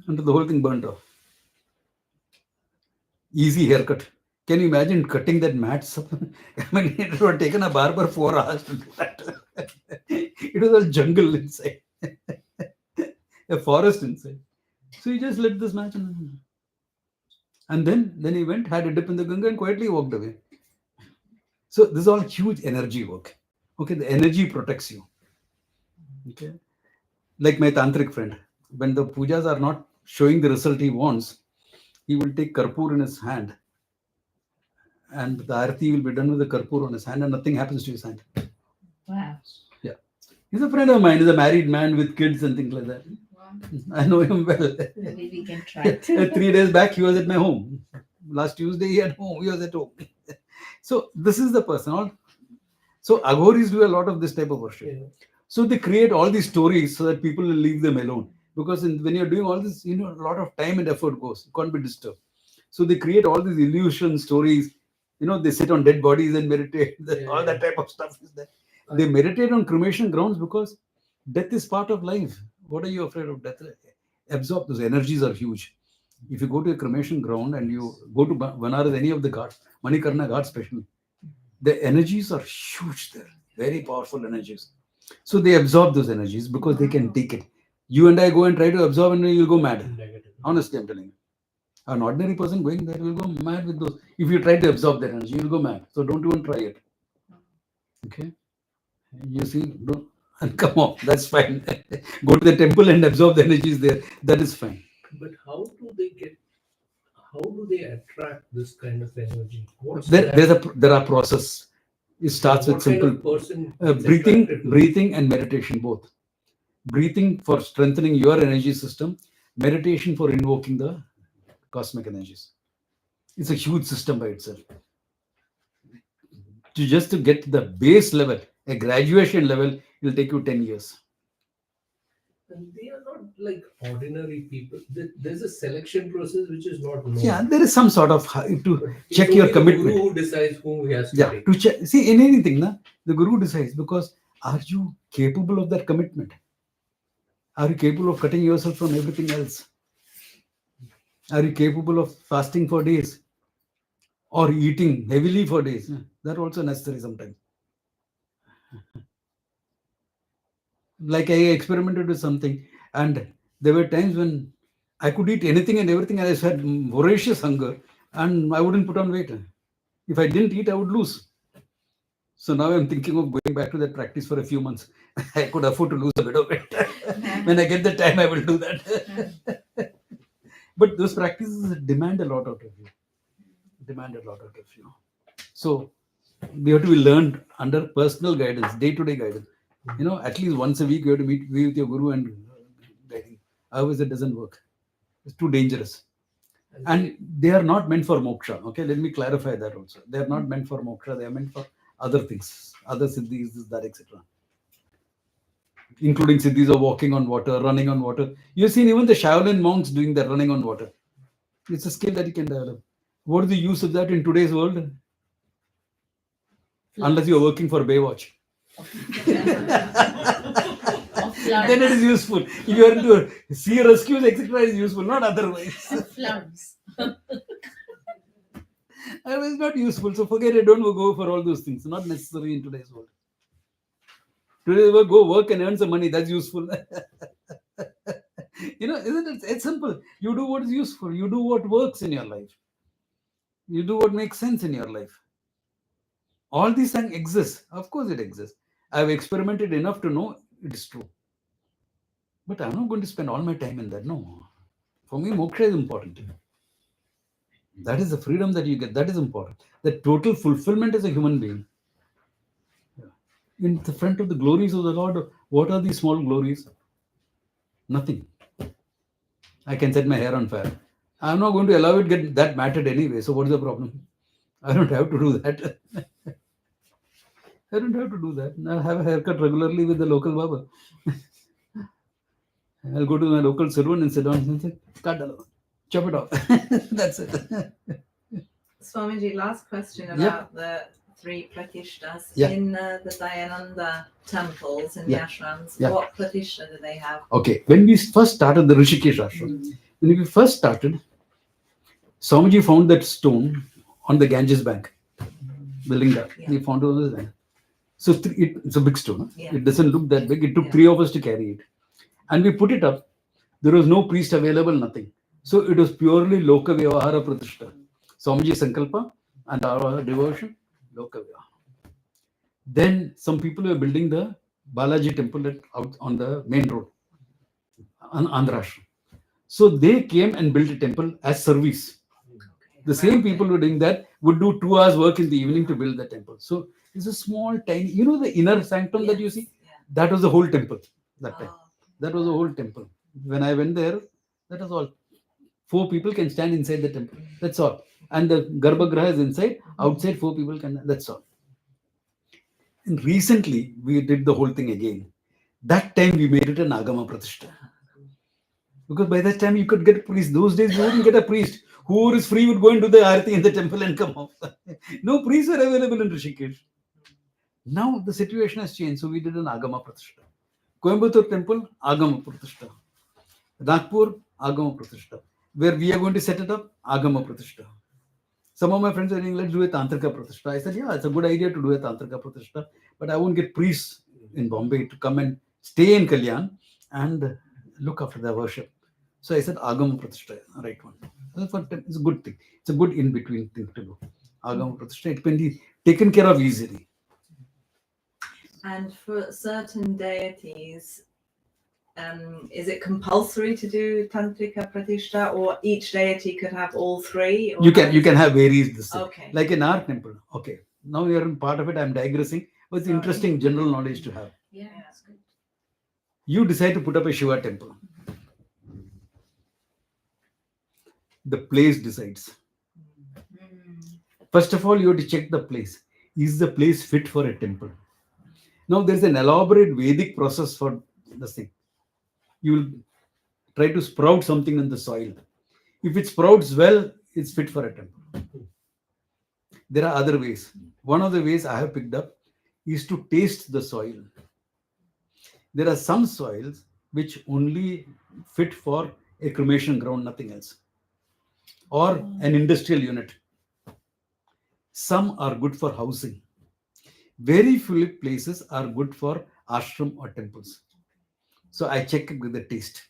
Until the whole thing burnt off. Easy haircut. Can you imagine cutting that match? I mean, it would have taken a barber 4 hours to do that. It was a jungle inside, a forest inside. So he just lit this match and then he went, had a dip in the Ganga and quietly walked away. So this is all huge energy work. Okay, the energy protects you. Okay, like my tantric friend. when the pujas are not showing the result he wants, he will take karpur in his hand, and the arati will be done with the karpur on his hand, and nothing happens to his hand. Wow. He's a friend of mine. He's a married man with kids and things like that. Wow. I know him well. Maybe we can try it. 3 days back, he was at my home. Last Tuesday, he was at home. So this is the person. So Aghoris do a lot of this type of worship. Yeah. So they create all these stories so that people will leave them alone. Because when you're doing all this, a lot of time and effort goes. You can't be disturbed. So they create all these illusion stories. They sit on dead bodies and meditate. All that type of stuff is there. They meditate on cremation grounds because death is part of life. What are you afraid of death? Absorb those energies are huge. If you go to a cremation ground and you go to Banaras, any of the ghats, Manikarna Ghat especially, the energies are huge there. Very powerful energies. So they absorb those energies because they can take it. You and I go and try to absorb and you'll go mad. Negative. Honestly, I'm telling you. An ordinary person going there will go mad with those. If you try to absorb that energy, you'll go mad. So don't even try it. Okay? You see, and come on, that's fine. Go to the temple and absorb the energies there. That is fine. But how do they attract this kind of energy? What's There are process. It starts with what kind simple of person is breathing, attracted to breathing and meditation both. Breathing for strengthening your energy system, meditation for invoking the cosmic energies. It's a huge system by itself. Just to get to the base level, a graduation level, it will take you 10 years. And they are not like ordinary people. There's a selection process which is not known. Yeah, there is some sort of to It's check only your the commitment. Guru who decides whom he has to Yeah, take. to check. See, in anything, the Guru decides because are you capable of that commitment? Are you capable of cutting yourself from everything else? Are you capable of fasting for days or eating heavily for days? That also necessary sometimes. Like I experimented with something, and there were times when I could eat anything and everything, and I had voracious hunger, and I wouldn't put on weight. If I didn't eat, I would lose. So now I'm thinking of going back to that practice for a few months. I could afford to lose a bit of weight. When I get the time, I will do that. But those practices demand a lot out of you. So they have to be learned under personal guidance, day-to-day guidance. At least once a week you have to be with your guru and guiding. Otherwise, it doesn't work. It's too dangerous. And they are not meant for moksha. Okay, let me clarify that also. They are not meant for moksha. They are meant for other things, other siddhis, this, that, etc. Including siddhis of walking on water, running on water. You've seen even the Shaolin monks doing that, running on water. It's a skill that you can develop. What is the use of that in today's world? Unless you're working for Baywatch. Then it is useful. If you are into sea rescues, etc., is useful, not otherwise. Floods. Otherwise, not useful. So forget it. Don't go for all those things. Not necessary in today's world. Today's world, go work and earn some money. That's useful. Isn't it? It's simple. You do what is useful. You do what works in your life. You do what makes sense in your life. All these things exist. Of course, it exists. I've experimented enough to know it is true. But I'm not going to spend all my time in that. No. For me, moksha is important. That is the freedom that you get. That is important. The total fulfillment as a human being. In the front of the glories of the Lord, what are these small glories? Nothing. I can set my hair on fire. I'm not going to allow it get that matted anyway. So what is the problem? I don't have to do that. I don't have to do that. I'll have a haircut regularly with the local barber. I'll go to my local salon and sit down and say, cut it off, chop it off. That's it. Swamiji, last question Yeah. about the three pratishtas. Yeah. In the Dayananda temples and Yeah. ashrams, Yeah. what pratishtha do they have? Okay, when we first started the Rishikesh ashram, when we first started, Swamiji found that stone on the Ganges bank, building that. Yeah. He found it on the bank. So it's a big stone. Huh? Yeah. It doesn't look that big. It took Yeah. 3 of us to carry it. And we put it up. There was no priest available, nothing. So it was purely Loka Vyavahara Pratishta. Swamiji Sankalpa and our devotion, Loka Vyavahara. Then some people were building the Balaji temple out on the main road. Andhra Ashram. So they came and built a temple as service. The same people who were doing that would do 2 hours work in the evening to build the temple. So it's a small, tiny, the inner sanctum that you see, that was the whole temple that time. That was the whole temple. When I went there, that was all. 4 people can stand inside the temple. That's all. And the Garbhagriha is inside. Outside, 4 people can. That's all. And recently, we did the whole thing again. That time, we made it an Agama Pratishtha. Because by that time, you could get a priest. Those days, you wouldn't get a priest. Whoever is free would go and do the arati in the temple and come off. No priests were available in Rishikesh. Now, the situation has changed. So, we did an Agama Pratishtha. Coimbatore temple, Agama Pratishtha. Nagpur, Agama Pratishtha. Where we are going to set it up, Agama Pratishtha. Some of my friends are saying, let's do a Tantrika Pratishtha. I said, yeah, it's a good idea to do a Tantrika Pratishtha, but I won't get priests in Bombay to come and stay in Kalyan and look after their worship. So I said, Agama Pratishtha, right one. It's a good thing. It's a good in-between thing to do. Agama Pratishtha, it can be taken care of easily. And for certain deities, is it compulsory to do Tantrika Pratishtha, or each deity could have all 3? Or You can have various this thing. Okay. Like in our temple. Okay. Now you're in part of it. I'm digressing. But it's interesting general knowledge to have. Yeah, that's good. You decide to put up a Shiva temple. The place decides. First of all, you have to check the place. Is the place fit for a temple? Now, there's an elaborate Vedic process for this thing. You will try to sprout something in the soil. If it sprouts well, it's fit for a temple. There are other ways. One of the ways I have picked up is to taste the soil. There are some soils which only fit for a cremation ground, nothing else, or an industrial unit. Some are good for housing. Very few places are good for ashram or temples. So I check it with the taste.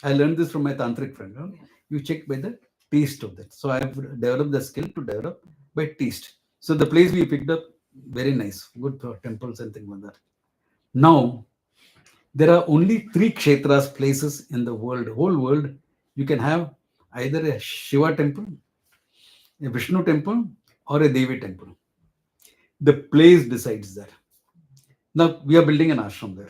I learned this from my tantric friend. Huh? You check by the taste of that. So I have developed the skill to develop by taste. So the place we picked up, very nice, good for temples and things like that. Now, there are only 3 kshetras, places in the world, whole world. You can have either a Shiva temple, a Vishnu temple, or a Devi temple. The place decides that. Now, we are building an ashram there.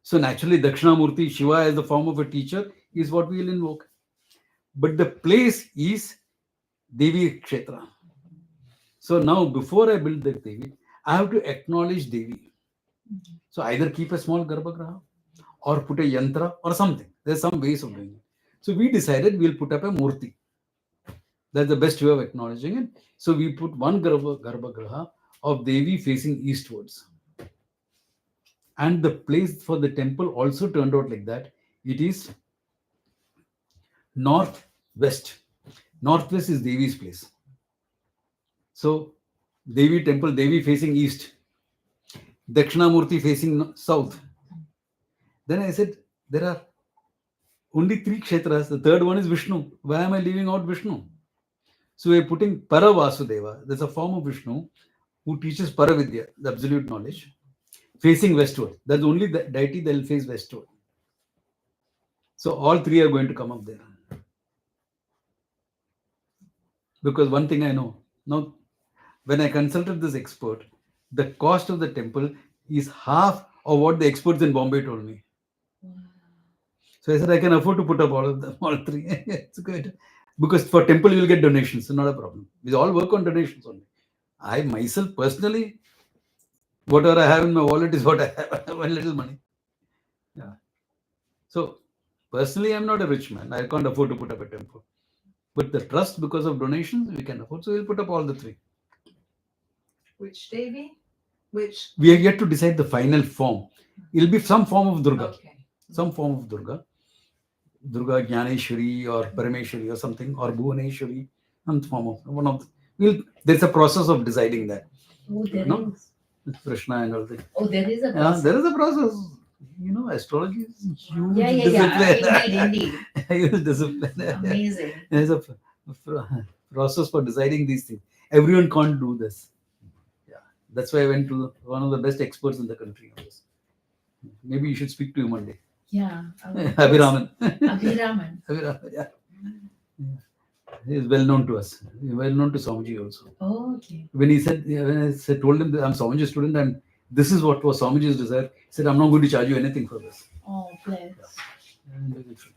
So naturally, Dakshinamurti, Shiva as the form of a teacher is what we will invoke. But the place is Devi Kshetra. So now, before I build the Devi, I have to acknowledge Devi. So either keep a small Garbhagriha or put a yantra or something. There's some ways of doing it. So we decided we'll put up a Murti. That's the best way of acknowledging it. So we put one Garbhagriha of Devi facing eastwards. And the place for the temple also turned out like that. It is northwest. Northwest is Devi's place. So Devi temple, Devi facing east. Dakshinamurti facing south. Then I said, there are only 3 kshetras. The third one is Vishnu. Why am I leaving out Vishnu? So we're putting Paravasudeva. There's a form of Vishnu who teaches Paravidya, the absolute knowledge, facing westward. That's only the deity that will face westward. So all 3 are going to come up there. Because one thing I know, now when I consulted this expert, the cost of the temple is half of what the experts in Bombay told me. So I said, I can afford to put up all of them, all 3. It's good. Because for temple, you will get donations, so not a problem. We all work on donations only. I myself personally, whatever I have in my wallet is what I have, one little money. Yeah. So personally, I'm not a rich man. I can't afford to put up a temple. But the trust, because of donations, we can afford. So we'll put up all the 3. Which Devi? Which? We are yet to decide the final form. It'll be some form of Durga. Okay. Some form of Durga. Durga Jnaneshwari or Parameshwari or something, or Bhuvaneshwari, some form of one of the, there's a process of deciding that. Oh, there No? is. Krishna and all that. Oh, there is a Yeah, process. there is a process. Astrology is huge Yeah. discipline. Indeed. Huge discipline. Amazing. There's a process for deciding these things. Everyone can't do this. Yeah, that's why I went to one of the best experts in the country on this. Maybe you should speak to him one day. Yeah. Abhiraman. Abhiraman. Abhiraman, yeah. He is well known to us. He is well known to Swamiji also. Oh, okay. When he said, told him that I'm Swamiji's student and this is what was Swamiji's desire, he said, I'm not going to charge you anything for this. Oh, bless. I'm doing it free.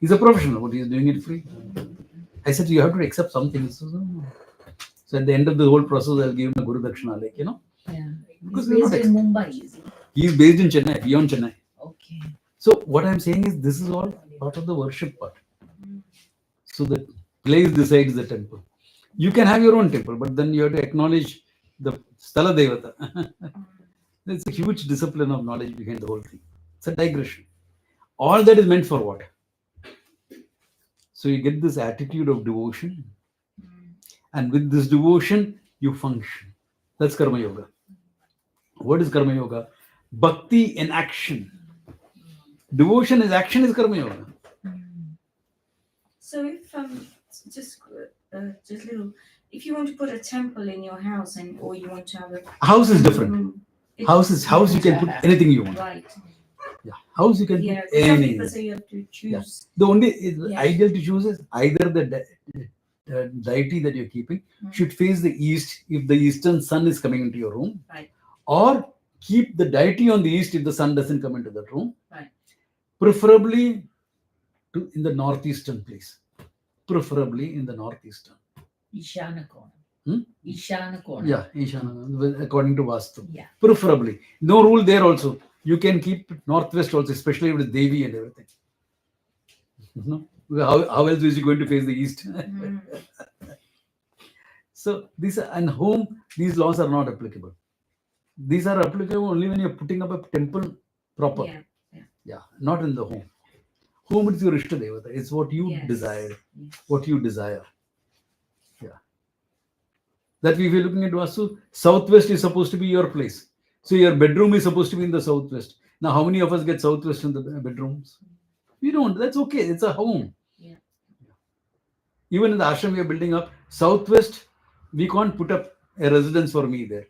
He's a professional, but he's doing it free. I said, you have to accept something. So at the end of the whole process, I'll give him a Guru Dakshina, like, Yeah. Because He's we're not based in Mumbai, is he? He's based in Chennai, beyond Chennai. Okay. So what I'm saying is this is all part of the worship part. So the place decides the temple. You can have your own temple, but then you have to acknowledge the Sthala Devata. There's a huge discipline of knowledge behind the whole thing. It's a digression. All that is meant for what? So you get this attitude of devotion, and with this devotion, you function. That's Karma Yoga. What is Karma Yoga? Bhakti in action. Devotion is action, is Karma Yoga. So if just little, if you want to put a temple in your house or you want to have a House is different. House you can put anything you want. right. Yeah, house you can Yeah, put some anything. people say you have to choose. The only Yeah. ideal to choose is either the deity that you're keeping should face the east if the eastern sun is coming into your room, Right. or keep the deity on the east if the sun doesn't come into that room. Right. Preferably in the northeastern place. Preferably in the northeastern. Ishana Kona. Hmm? Ishana Kona. Yeah, Ishana, according to Vastu. Yeah. Preferably. No rule there also. You can keep it northwest also, especially with Devi and everything. How else is he going to face the east? So these are, and home, these laws are not applicable. These are applicable only when you're putting up a temple proper. Yeah. Not in the home. Home is your Ishta Devata. It's what you Yes. desire. Yes. What you desire. Yeah. That if you're looking at Vastu, southwest is supposed to be your place. So your bedroom is supposed to be in the southwest. Now, how many of us get southwest in the bedrooms? We don't. That's okay. It's a home. Yeah. Even in the ashram we are building up, southwest, we can't put up a residence for me there.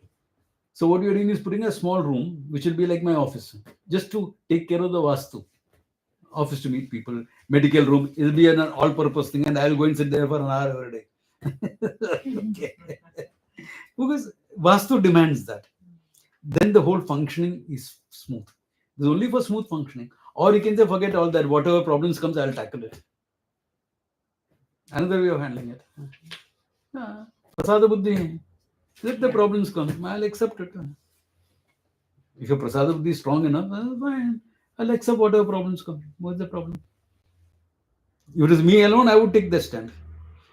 So what you're doing is putting a small room, which will be like my office, just to take care of the Vastu. Office to meet people, medical room, it'll be an all-purpose thing, and I'll go and sit there for an hour every day. Okay. Because Vastu demands that. Then the whole functioning is smooth. It's only for smooth functioning. Or you can say, forget all that. Whatever problems comes, I'll tackle it. Another way of handling it. Prasada buddhi. Let the problems come. I'll accept it. If your prasada buddhi is strong enough, fine. I'll accept whatever problems come. What's the problem? If it is me alone, I would take that stand.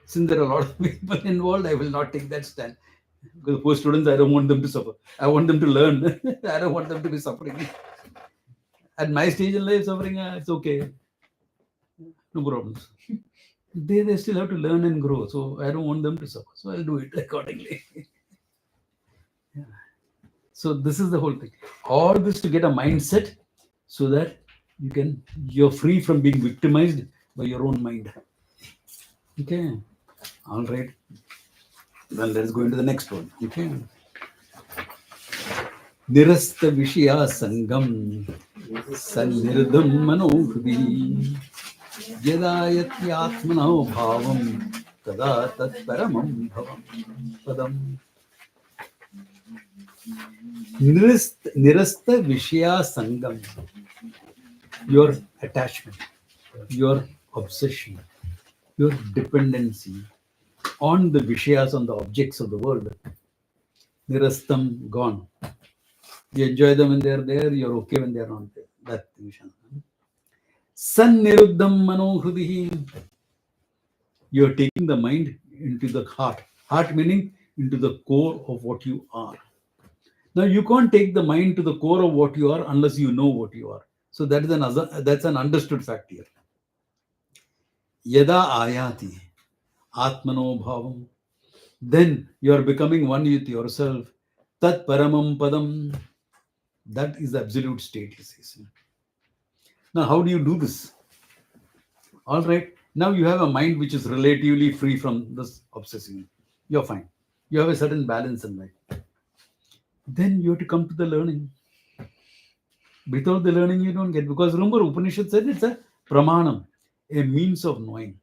Since there are a lot of people involved, I will not take that stand. Because poor students, I don't want them to suffer. I want them to learn. I don't want them to be suffering. At my stage in life, suffering, it's okay. No problems. They still have to learn and grow. So I don't want them to suffer. So I'll do it accordingly. Yeah. So this is the whole thing. All this to get a mindset so that you're free from being victimized by your own mind. Okay. All right. Then let's go into the next one. Okay. Nirasta Vishya Sangam Sannirdam Manohri Yadayatyatmano Bhavam Tada Tat Paramam Bhavam Padam. Nirasta Vishya Sangam. Your attachment, your obsession, your dependency on the Vishayas, on the objects of the world. Nirastam, gone. You enjoy them when they're there, you're okay when they're not there. That's the vision. Sanniruddham manohrihi. You're taking the mind into the heart. Heart meaning into the core of what you are. Now you can't take the mind to the core of what you are unless you know what you are. So that's an understood fact here. Yada ayati atmano bhavam. Then you are becoming one with yourself. Tat paramam padam. That is the absolute state, he says. Now, how do you do this? All right. Now you have a mind which is relatively free from this obsessing. You're fine. You have a certain balance in life. Then you have to come to the learning. Without the learning, you don't get. Because remember, Upanishad said it's a pramanam, a means of knowing.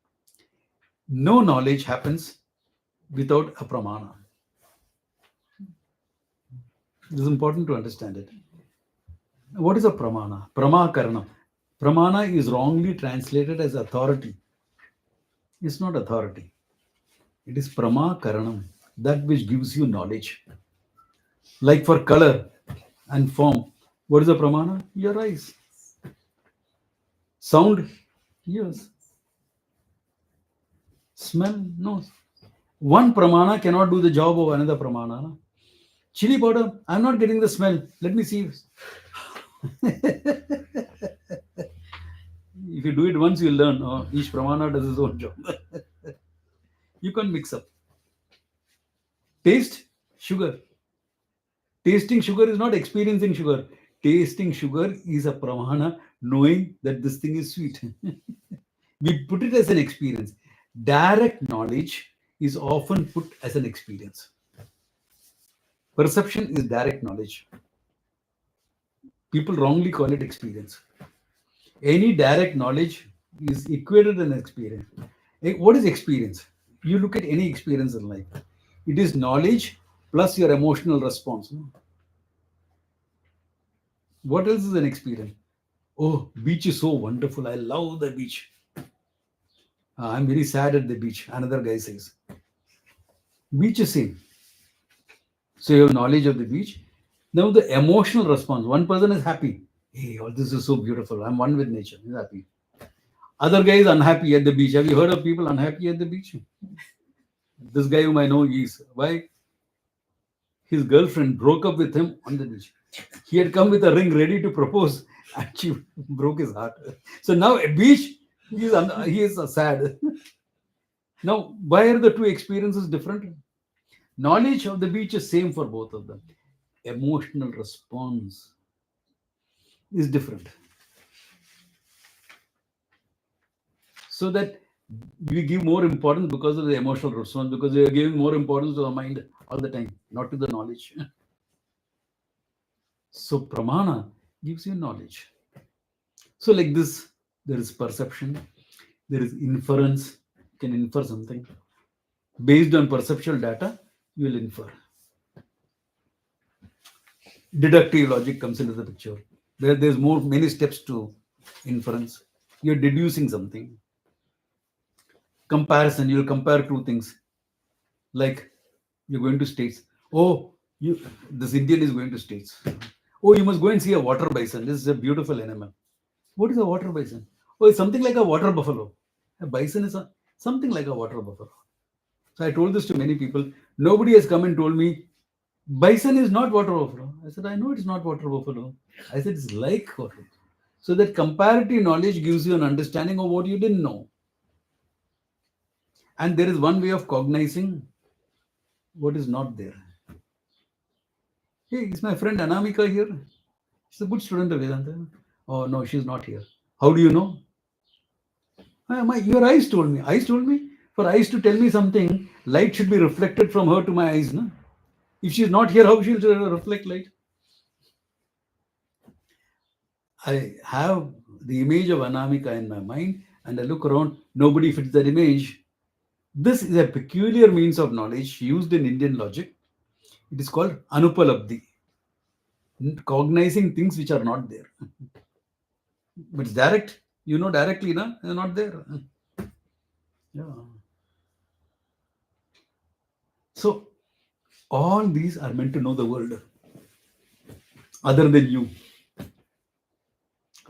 No knowledge happens without a pramana. This is important to understand it. What is a pramana? Pramakarana. Pramana is wrongly translated as authority. It's not authority. It is pramakaranam, that which gives you knowledge. Like for color and form, what is a pramana? Your eyes. Sound, ears. Smell, nose. One pramana cannot do the job of another pramana. No? Chili powder, I'm not getting the smell. Let me see. If you do it once, you'll learn. Oh, each pramana does his own job. You can't mix up. Taste, sugar. Tasting sugar is not experiencing sugar. Tasting sugar is a pramana, knowing that this thing is sweet. We put it as an experience. Direct knowledge is often put as an experience. Perception is direct knowledge. People wrongly call it experience. Any direct knowledge is equated in experience. What is experience? You look at any experience in life. It is knowledge plus your emotional response. What else is an experience? Oh, beach is so wonderful. I love the beach. I'm very sad at the beach. Another guy says. Beach is same. So you have knowledge of the beach. Now the emotional response. One person is happy. Hey, all this is so beautiful. I'm one with nature. He's happy. Other guy is unhappy at the beach. Have you heard of people unhappy at the beach? This guy whom I know is. Why? His girlfriend broke up with him on the beach. He had come with a ring ready to propose and she broke his heart. So now at beach, he is sad. Now, why are the two experiences different? Knowledge of the beach is same for both of them. Emotional response is different. So that we give more importance because of the emotional response, because we are giving more importance to the mind all the time, not to the knowledge. So pramana gives you knowledge. So like this, there is perception, there is inference. You can infer something. Based on perceptual data, you will infer. Deductive logic comes into the picture, where there's many steps to inference. You're deducing something. Comparison, you'll compare two things. Like you're going to States. Oh, this Indian is going to States. Oh, you must go and see a water bison. This is a beautiful animal. What is a water bison? Oh, it's something like a water buffalo. A bison is something like a water buffalo. So I told this to many people. Nobody has come and told me, bison is not water buffalo. I said, I know it's not water buffalo. I said, it's like water. So that comparative knowledge gives you an understanding of what you didn't know. And there is one way of cognizing what is not there. Hey, is my friend Anamika here? She's a good student of Vedanta. Oh, no, she's not here. How do you know? Your eyes told me. Eyes told me? For eyes to tell me something, light should be reflected from her to my eyes. No? If she's not here, how she'll reflect light? I have the image of Anamika in my mind and I look around, nobody fits that image. This is a peculiar means of knowledge used in Indian logic. It is called Anupalabdhi, cognizing things which are not there. But it's direct, you know directly, no? They're not there. Yeah. So, all these are meant to know the world other than you.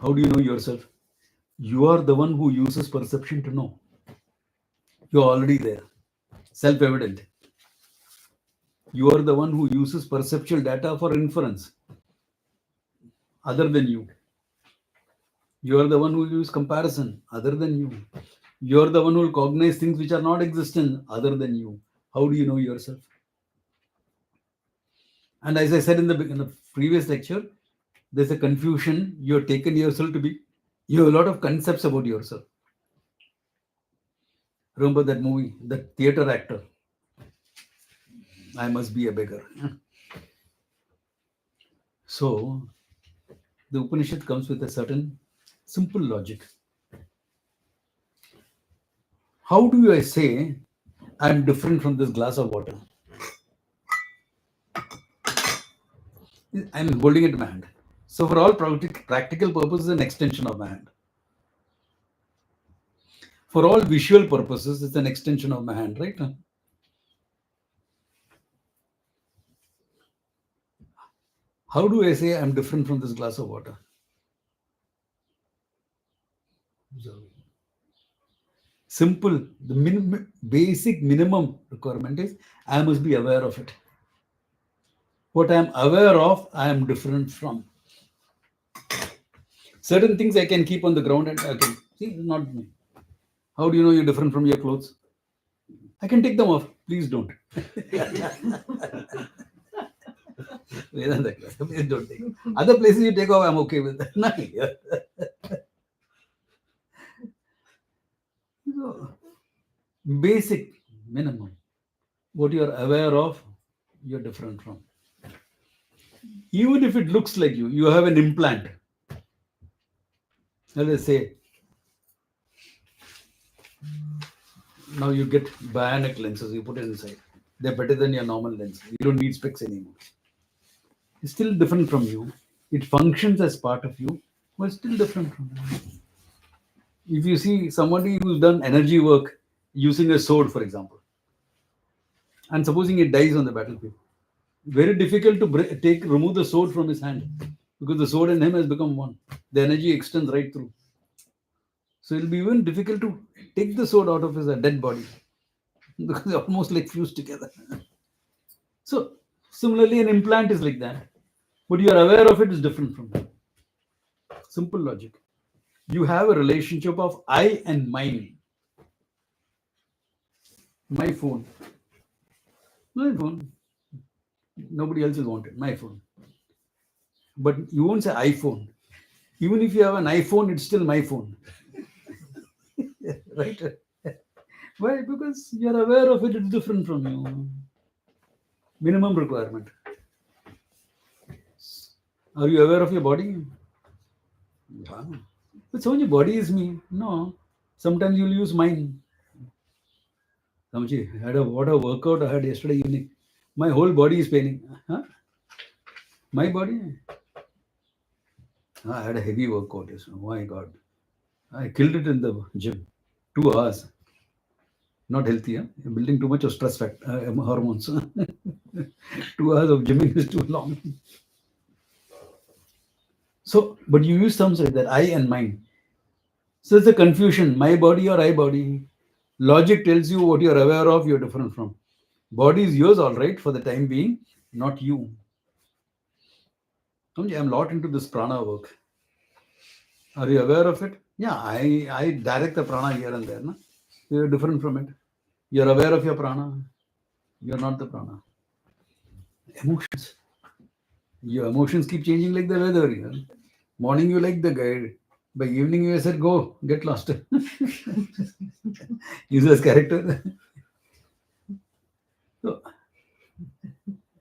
How do you know yourself? You are the one who uses perception to know. You are already there. Self-evident. You are the one who uses perceptual data for inference. Other than you. You are the one who uses comparison. Other than you. You are the one who will cognize things which are not existent. Other than you. How do you know yourself? And as I said in the previous lecture, there's a confusion. You're taken yourself to be. You have a lot of concepts about yourself. Remember that movie, that theater actor. I must be a beggar. So, The Upanishad comes with a certain simple logic. How do I say I'm different from this glass of water? I'm holding it in my hand. So for all practical purposes, an extension of my hand. For all visual purposes, it's an extension of my hand, right? How do I say I'm different from this glass of water? Simple. The basic minimum requirement is I must be aware of it. What I am aware of, I am different from. Certain things I can keep on the ground and I can see, it's not me. How do you know you're different from your clothes? I can take them off. Please don't. Please don't take. Other places you take off, I'm okay with that. So, basic minimum. What you are aware of, you're different from. Even if it looks like you have an implant. Let us say, now you get bionic lenses, you put it inside. They're better than your normal lens. You don't need specs anymore. It's still different from you. It functions as part of you, but it's still different from you. If you see somebody who's done energy work using a sword, for example, and supposing it dies on the battlefield, very difficult to remove the sword from his hand because the sword and him has become one. The energy extends right through. So it'll be even difficult to take the sword out of his dead body because they're almost like fused together. So similarly, an implant is like that, but you are aware of it is different from you. Simple logic. You have a relationship of I and mine. My phone. My phone. Nobody else will want it. My phone. But you won't say iPhone. Even if you have an iPhone, it's still my phone. Right? Why? Because you're aware of it, it's different from you. Minimum requirement. Are you aware of your body? Yeah. But so your body is me. No. Sometimes you'll use mine. Samji, what a workout I had yesterday evening. My whole body is paining. Huh? My body? I had a heavy workout yesterday. Oh my God. I killed it in the gym. 2 hours. Not healthy, huh? You're building too much of stress hormones. 2 hours of gymming is too long. So, but you use terms like that, I and mine. So it's a confusion, my body or I body. Logic tells you what you're aware of, you're different from. Body is yours, all right, for the time being, not you. I'm a lot into this prana work. Are you aware of it? Yeah, I direct the prana here and there. No? You're different from it. You're aware of your prana. You're not the prana. Emotions. Your emotions keep changing like the weather. You know? Morning you like the guy. By evening you said, go, get lost. User's character. So,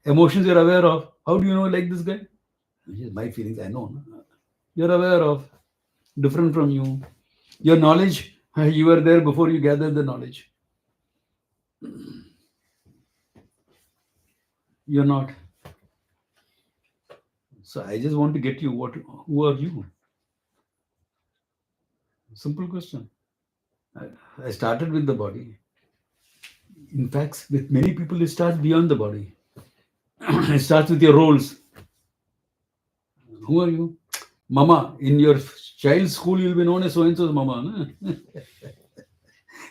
emotions you're aware of. How do you know like this guy? My feelings, I know. No? You're aware of. Different from you. Your knowledge, you were there before you gathered the knowledge. You're not. So I just want to get you, who are you? Simple question. I started with the body. In fact, with many people, it starts beyond the body. It starts with your roles. Who are you? Mama. In your child's school, you'll be known as so-and-so's mama. No?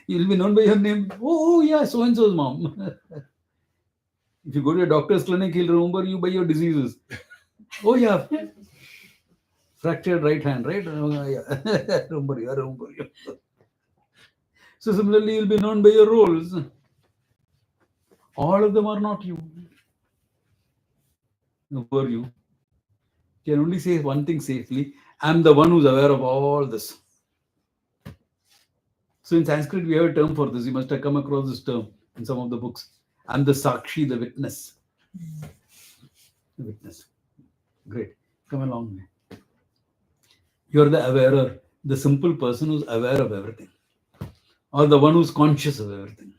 You'll be known by your name. Oh yeah, so-and-so's mom. If you go to a doctor's clinic, he'll remember you by your diseases. Oh yeah. Fractured right hand, right? Oh, yeah. remember you. So similarly, you'll be known by your roles. All of them are not you. Who are you? You can only say one thing safely. I'm the one who's aware of all this. So in Sanskrit, we have a term for this. You must have come across this term in some of the books. I'm the Sakshi, the witness. The witness. Great. Come along. You're the awarer, the simple person who's aware of everything, or the one who's conscious of everything.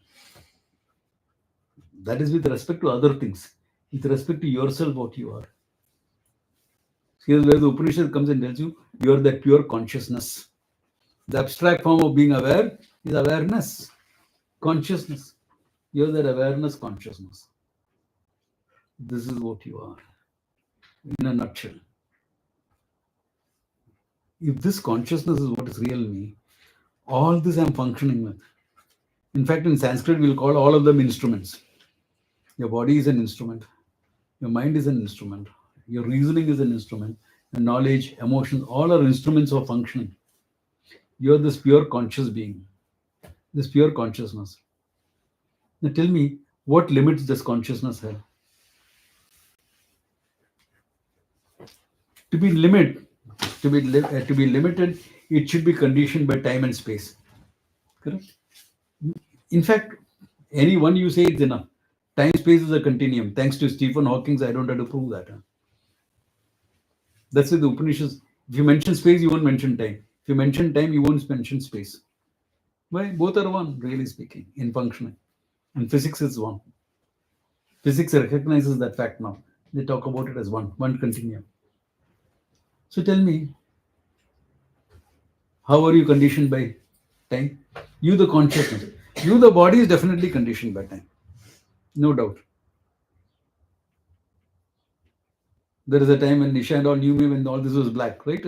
That is with respect to other things. With respect to yourself, what you are. Here's where the Upanishad comes and tells you are that pure consciousness. The abstract form of being aware is awareness, consciousness. You're that awareness, consciousness. This is what you are, in a nutshell. If this consciousness is what is real me, all this I'm functioning with. In fact, in Sanskrit, we'll call all of them instruments. Your body is an instrument. Your mind is an instrument. Your reasoning is an instrument. Your knowledge, emotions, all are instruments of functioning. You're this pure conscious being, this pure consciousness. Now tell me, what limits does consciousness have? To be limited, to be limited, it should be conditioned by time and space. Correct? In fact, any one you say is enough. Time space is a continuum. Thanks to Stephen Hawking, I don't have to prove that. That's why the Upanishads, if you mention space, you won't mention time. If you mention time, you won't mention space. Why? Both are one, really speaking, in functioning. And physics is one. Physics recognizes that fact now. They talk about it as one continuum. So tell me, how are you conditioned by time? You, the consciousness. You, the body, is definitely conditioned by time. No doubt. There is a time when Nisha and all knew me when all this was black, right?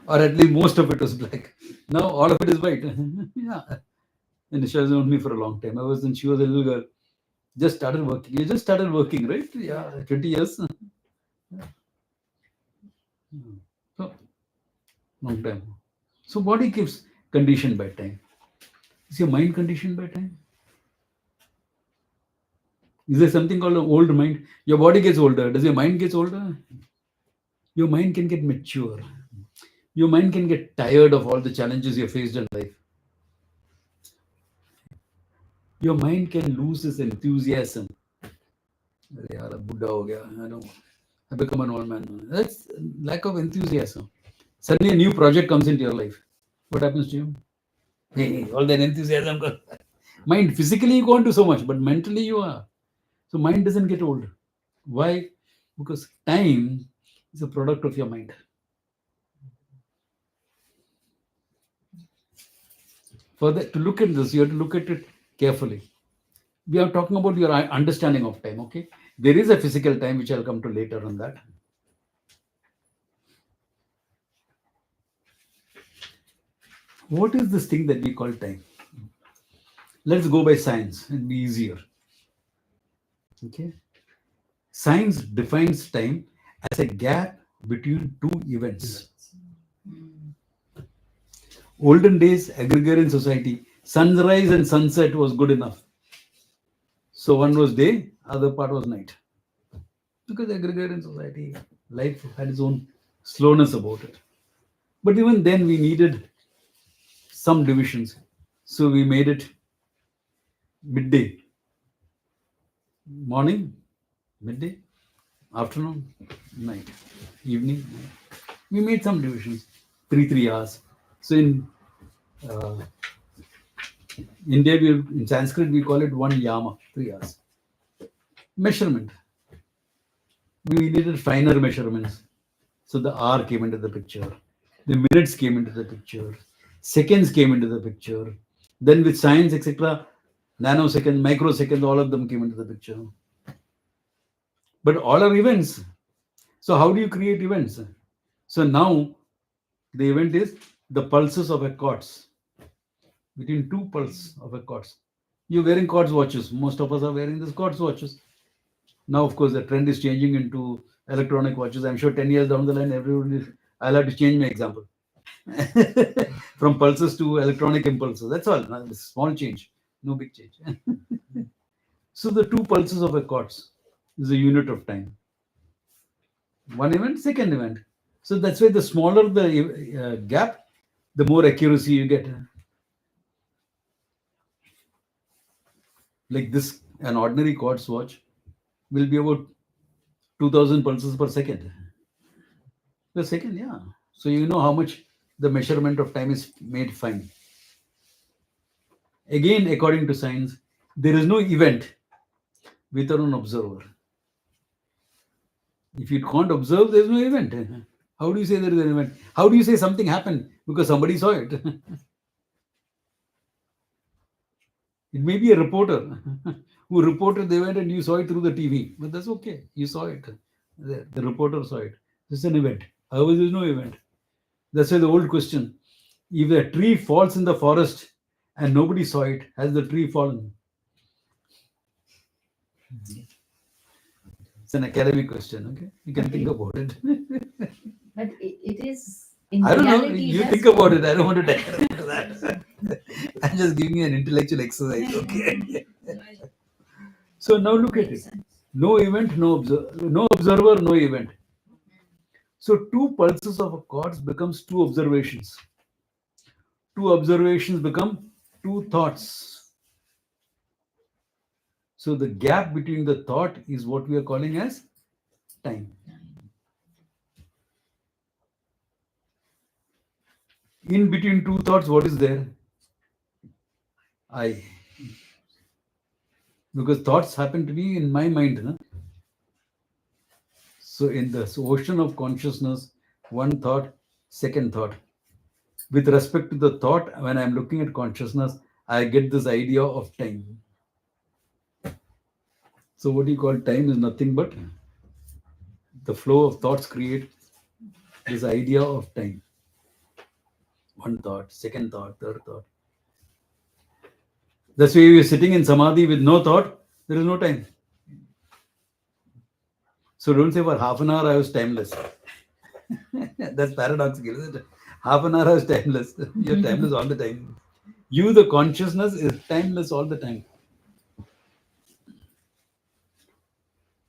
Or at least most of it was black. Now all of it is white. Yeah. And Nisha has known me for a long time. Ever since she was a little girl. Just started working. You just started working, right? Yeah, 20 years. Yeah. So, long time. So body keeps conditioned by time. Is your mind conditioned by time? Is there something called an old mind? Your body gets older. Does your mind get older? Your mind can get mature. Your mind can get tired of all the challenges you faced in life. Your mind can lose its enthusiasm. I become an old man. That's lack of enthusiasm. Suddenly a new project comes into your life. What happens to you? Hey, all that enthusiasm goes. Mind, physically you can't do so much, but mentally you are. So mind doesn't get old. Why? Because time is a product of your mind. For that, to look at this, you have to look at it carefully. We are talking about your understanding of time, okay? There is a physical time, which I'll come to later on that. What is this thing that we call time? Let's go by science. It'll be easier. Okay. Science defines time as a gap between two events. Olden days, agrarian society, sunrise and sunset was good enough. So one was day, other part was night. Because agrarian society, life had its own slowness about it. But even then we needed some divisions. So we made it midday. Morning, midday, afternoon, night, evening, night. We made some divisions, 3 hours. So in India, in Sanskrit, we call it one yama, 3 hours. Measurement. We needed finer measurements. So the hour came into the picture. The minutes came into the picture. Seconds came into the picture. Then with science, etc., nanoseconds, microseconds, all of them came into the picture. But all are events. So how do you create events? So now the event is the pulses of a quartz. Between two pulses of a quartz. You're wearing quartz watches. Most of us are wearing these quartz watches. Now, of course, the trend is changing into electronic watches. I'm sure 10 years down the line, everyone is, I'll have to change my example. From pulses to electronic impulses. That's all. A small change. No big change. So the two pulses of a quartz is a unit of time. One event, second event. So that's why the smaller the gap, the more accuracy you get. Like this, an ordinary quartz watch will be about 2000 pulses per second. Per second, yeah. So you know how much the measurement of time is made fine. Again, according to science, there is no event without an observer. If you can't observe, there is no event. How do you say there is an event? How do you say something happened? Because somebody saw it. It may be a reporter who reported the event and you saw it through the TV, but that's okay. You saw it. The reporter saw it. It's an event. However, there is no event. That's why the old question: if a tree falls in the forest and nobody saw it, has the tree fallen? It's an academic question. Okay, you can think about it. But it is in I don't know. reality. You it think has- about it. I don't want to dive into that. I'm just giving you an intellectual exercise. Okay. So now look at it. No event, no observer, no event. So two pulses of a chord becomes two observations. Two observations become two thoughts. So the gap between the thought is what we are calling as time. In between two thoughts, what is there? I. Because thoughts happen to be in my mind. No? So in the ocean of consciousness, one thought, second thought. With respect to the thought, when I'm looking at consciousness, I get this idea of time. So what you call time is nothing but the flow of thoughts create this idea of time. One thought, second thought, third thought. That's why you're sitting in samadhi with no thought, there is no time. So don't say for half an hour I was timeless. That's paradoxical, isn't it? Half an hour I was timeless. You're timeless all the time. You, the consciousness, is timeless all the time.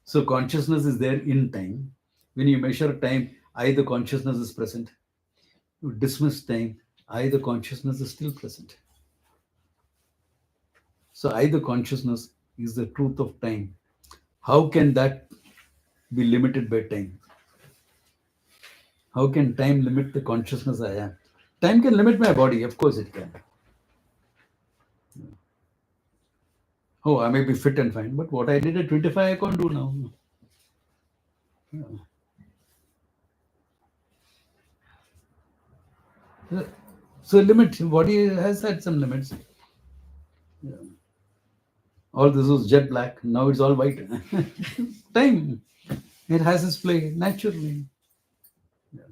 So consciousness is there in time. When you measure time, I, the consciousness, is present. You dismiss time, I, the consciousness, is still present. So I, the consciousness, is the truth of time. How can that be limited by time? How can time limit the consciousness I am? Time can limit my body, of course it can. Oh, I may be fit and fine, but what I did at 25, I can't do now. Yeah. So limit, body has had some limits. Yeah. All this was jet black, now it's all white. Time, it has its play naturally. Yeah.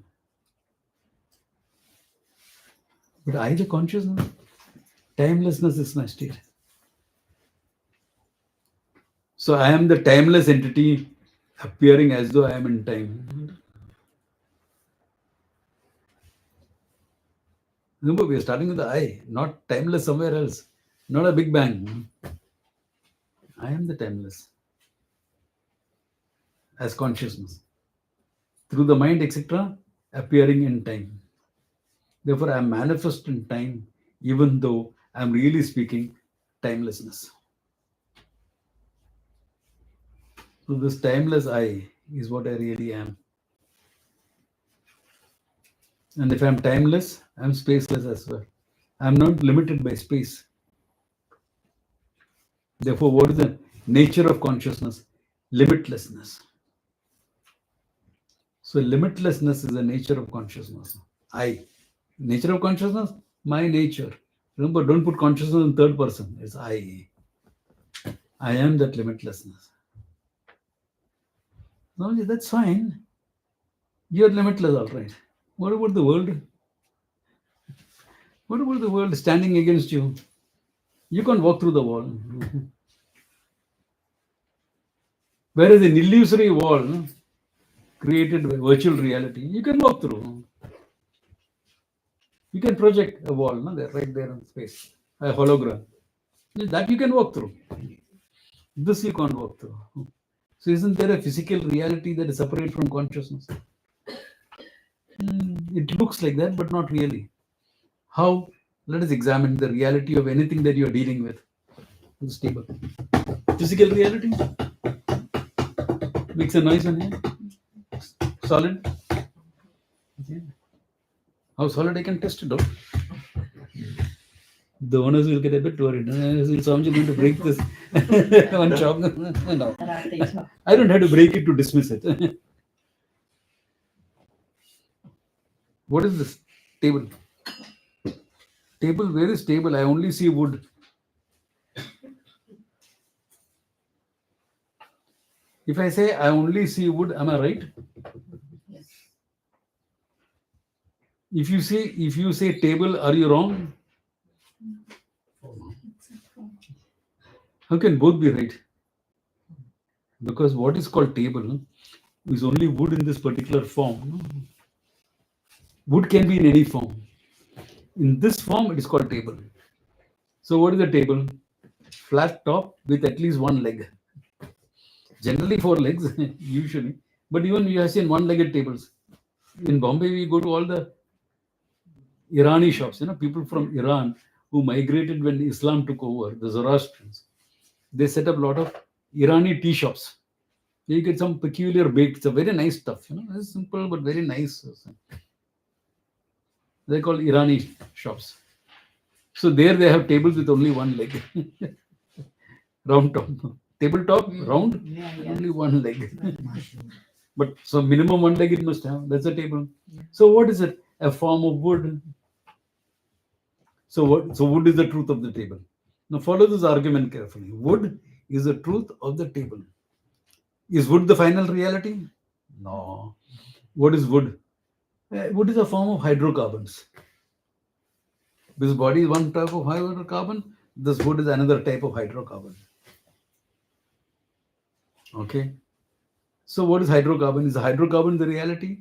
But I, the consciousness, timelessness is my state. So I am the timeless entity appearing as though I am in time. Remember, we are starting with the I, not timeless somewhere else, not a big bang. I am the timeless as consciousness. Through the mind, etc., appearing in time. Therefore, I am manifest in time, even though I am really speaking timelessness. So this timeless I is what I really am. And if I'm timeless, I'm spaceless as well. I'm not limited by space. Therefore, what is the nature of consciousness? Limitlessness. So limitlessness is the nature of consciousness. I. Nature of consciousness, my nature. Remember, don't put consciousness in third person. It's I. I am that limitlessness. No, that's fine. You're limitless, all right. What about the world? What about the world standing against you? You can't walk through the wall. Whereas an illusory wall created by virtual reality, you can walk through. You can project a wall, no? They're right there in space, a hologram. That you can walk through. This you can't walk through. So isn't there a physical reality that is separate from consciousness? It looks like that, but not really. How? Let us examine the reality of anything that you are dealing with. This table. Physical reality makes a noise on here. Solid. Okay. How solid I can test it out. The owners will get a bit worried. Is Swamiji going to break this one shop? No. I don't have to break it to dismiss it. What is this? Table. Table, where is table? I only see wood. If I say I only see wood, am I right? Yes. If you say table, are you wrong? How can both be right? Because what is called table is only wood in this particular form. Wood can be in any form. In this form, it is called table. So what is a table? Flat top with at least one leg. Generally 4 legs, usually. But even you have seen one-legged tables. In Bombay, we go to all the Irani shops. People from Iran who migrated when Islam took over, the Zoroastrians. They set up a lot of Irani tea shops. You get some peculiar baked, it's a very nice stuff. It's simple but very nice. They're called Irani shops. So there they have tables with only one leg. Round top. Tabletop, round, Yeah. only one leg. But so minimum one leg it must have. That's a table. So what is it? A form of wood. So wood is the truth of the table. Now follow this argument carefully. Wood is the truth of the table. Is wood the final reality? No. What is wood? Wood is a form of hydrocarbons. This body is one type of hydrocarbon. This wood is another type of hydrocarbon. Okay. So what is hydrocarbon? Is a hydrocarbon the reality?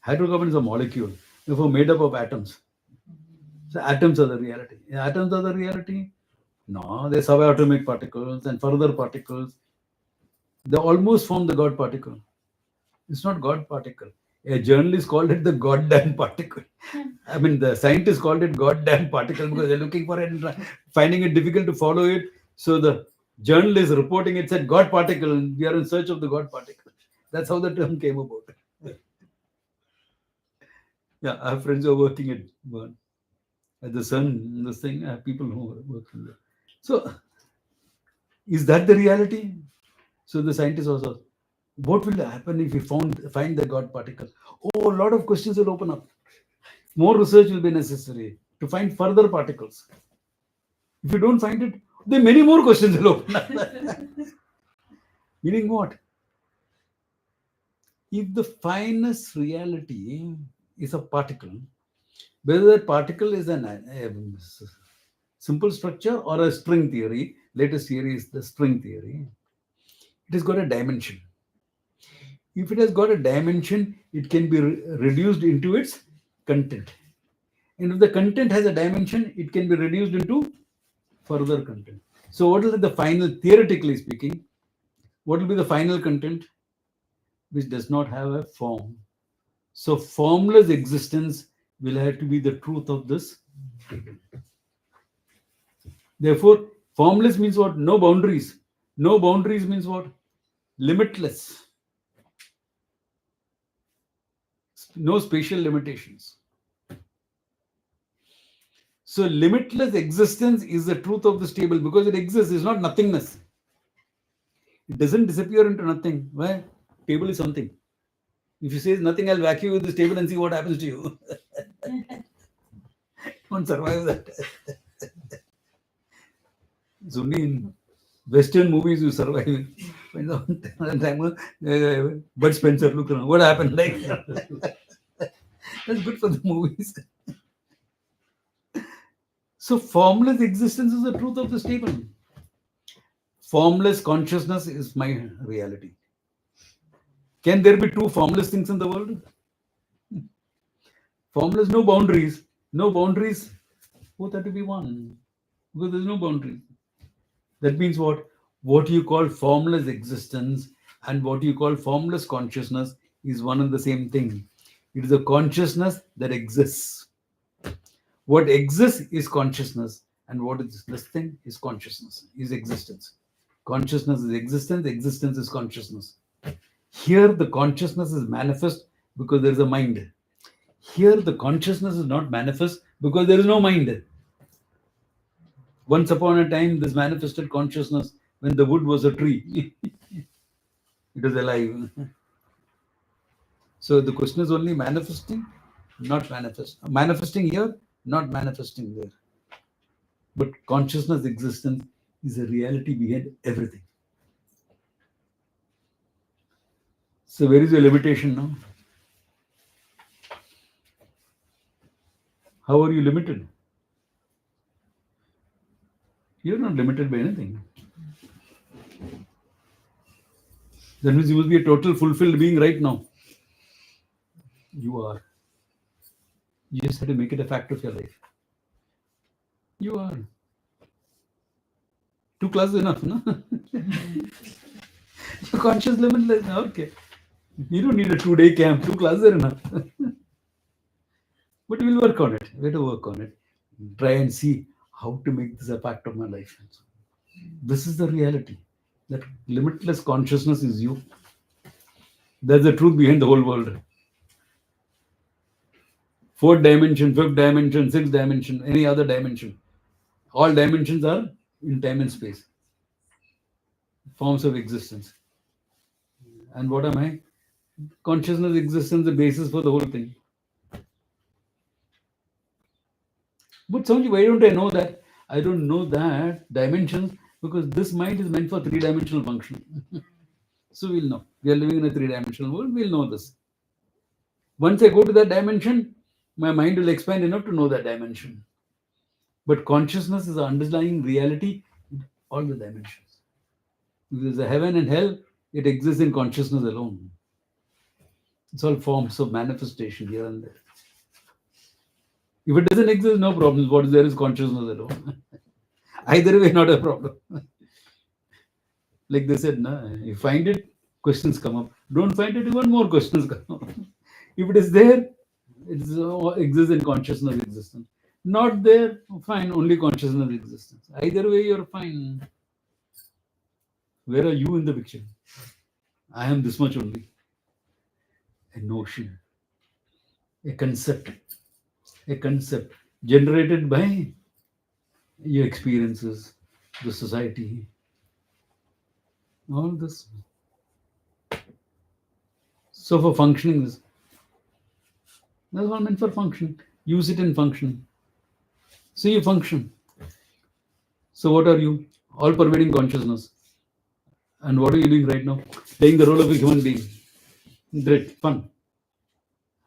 Hydrocarbon is a molecule. Therefore made up of atoms. So atoms are the reality. Atoms are the reality? No, they're subatomic particles and further particles. They almost form the God particle. It's not God particle. A journalist called it the goddamn particle. I mean, the scientists called it goddamn particle because they're looking for it and finding it difficult to follow it. So the journalist reporting it said God particle, and we are in search of the God particle. That's how the term came about. Yeah, I have friends who are working at the Sun, this thing. I have people who are working there. So, is that the reality? So the scientists also, what will happen if we find the God particle? Oh, a lot of questions will open up. More research will be necessary to find further particles. If you don't find it, then many more questions will open up. Meaning what? If the finest reality is a particle, whether that particle is a simple structure or a string theory, latest theory is the string theory, it has got a dimension. If it has got a dimension, it can be reduced into its content. And if the content has a dimension, it can be reduced into further content. So what is the final, theoretically speaking, what will be the final content? Which does not have a form. So formless existence will have to be the truth of this table. Therefore, formless means what? No boundaries. No boundaries means what? Limitless. No spatial limitations. So limitless existence is the truth of this table because it exists. It's not nothingness. It doesn't disappear into nothing. Why? Table is something. If you say nothing, I'll whack you with this table and see what happens to you. Don't survive that. It's only in Western movies you survive. Bud Spencer, look around. What happened? Like that's good for the movies. So formless existence is the truth of this table. Formless consciousness is my reality. Can there be two formless things in the world? Formless, no boundaries. No boundaries, both have to be one. Because there's no boundaries. That means what? What you call formless existence and what you call formless consciousness is one and the same thing. It is a consciousness that exists. What exists is consciousness, and what is this thing is consciousness, is existence. Consciousness is existence, existence is consciousness. Here the consciousness is manifest because there is a mind. Here, the consciousness is not manifest because there is no mind. Once upon a time, this manifested consciousness when the wood was a tree. It was alive. So the question is only manifesting, not manifest. Manifesting here, not manifesting there. But consciousness existence is a reality behind everything. So where is your limitation now? How are you limited? You're not limited by anything. That means you will be a total fulfilled being right now. You are. You just have to make it a fact of your life. You are. 2 classes enough, no? Your conscious limitless. Okay. You don't need a 2-day camp. 2 classes are enough. But we'll work on it. We have to work on it. Try and see how to make this a fact of my life. This is the reality. That limitless consciousness is you. That's the truth behind the whole world. 4th dimension, 5th dimension, 6th dimension, any other dimension. All dimensions are in time and space. Forms of existence. And what am I? Consciousness existence, the basis for the whole thing. But Swami, why don't I know that? I don't know that dimensions because this mind is meant for 3-dimensional function. So we'll know. We are living in a 3-dimensional world. We'll know this. Once I go to that dimension, my mind will expand enough to know that dimension. But consciousness is the underlying reality in all the dimensions. If there's a heaven and hell, it exists in consciousness alone. It's all forms of manifestation here and there. If it doesn't exist, no problem. What is there is consciousness alone. Either way, not a problem. Like they said, nah, you find it, questions come up. Don't find it, even more questions come up. If it is there, it exists in consciousness existence. Not there, fine, only consciousness existence. Either way, you're fine. Where are you in the picture? I am this much only. A notion, a concept generated by your experiences, the society, all this. So for functioning, that's all meant for function. Use it in function. So you function. So what are you? All pervading consciousness. And what are you doing right now? Playing the role of a human being. Great, fun.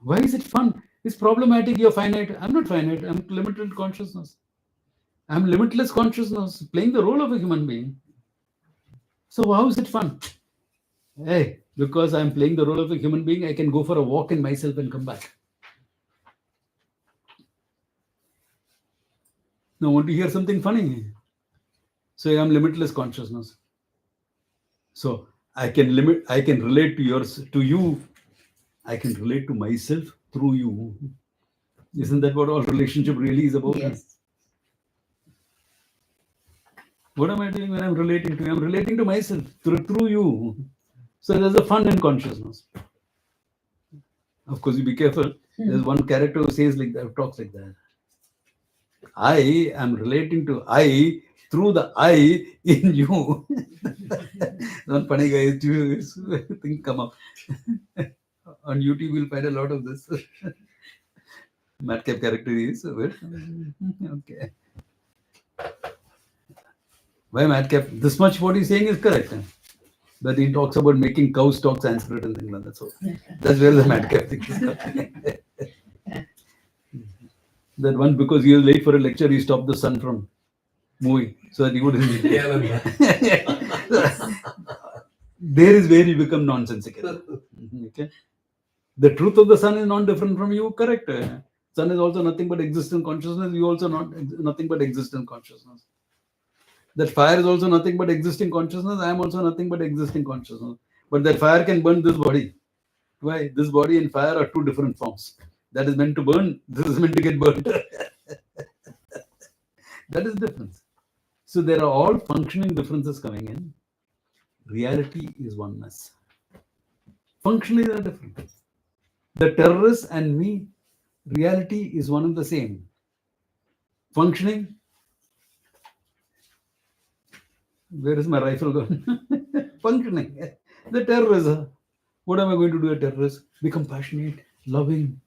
Why is it fun? It's problematic. You're finite. I'm not finite. I'm limited consciousness. I'm limitless consciousness, playing the role of a human being. So how is it fun? Hey, because I'm playing the role of a human being, I can go for a walk in myself and come back. Now, want to hear something funny? So I'm limitless consciousness. So I can relate to you. I can relate to myself through you. Isn't that what all relationship really is about? Yes. What am I doing when I'm relating to you? I'm relating to myself through you. So there's a fun in consciousness. Of course, you be careful. There's one character who says like that, talks like that. I am relating to I through the I in you. One funny guy, thing come up. On YouTube, you'll find a lot of this. Madcap character is okay. Why madcap? This much what he's saying is correct. But he talks about making cows talk Sanskrit and things like that. So that's where the madcap thing is coming. That one, because he was late for a lecture, he stopped the sun from moving so that he wouldn't. There is where you become nonsensical. Okay. The truth of the sun is not different from you, correct? Sun is also nothing but existent consciousness. You also nothing but existent consciousness. That fire is also nothing but existing consciousness. I am also nothing but existing consciousness. But that fire can burn this body. Why? This body and fire are two different forms. That is meant to burn. This is meant to get burned. That is the difference. So there are all functioning differences coming in. Reality is oneness. Functionally, they are different. The terrorist and me reality is one and the same. Functioning. Where is my rifle gone? Functioning. The terrorist. What am I going to do? A terrorist? Be compassionate, loving.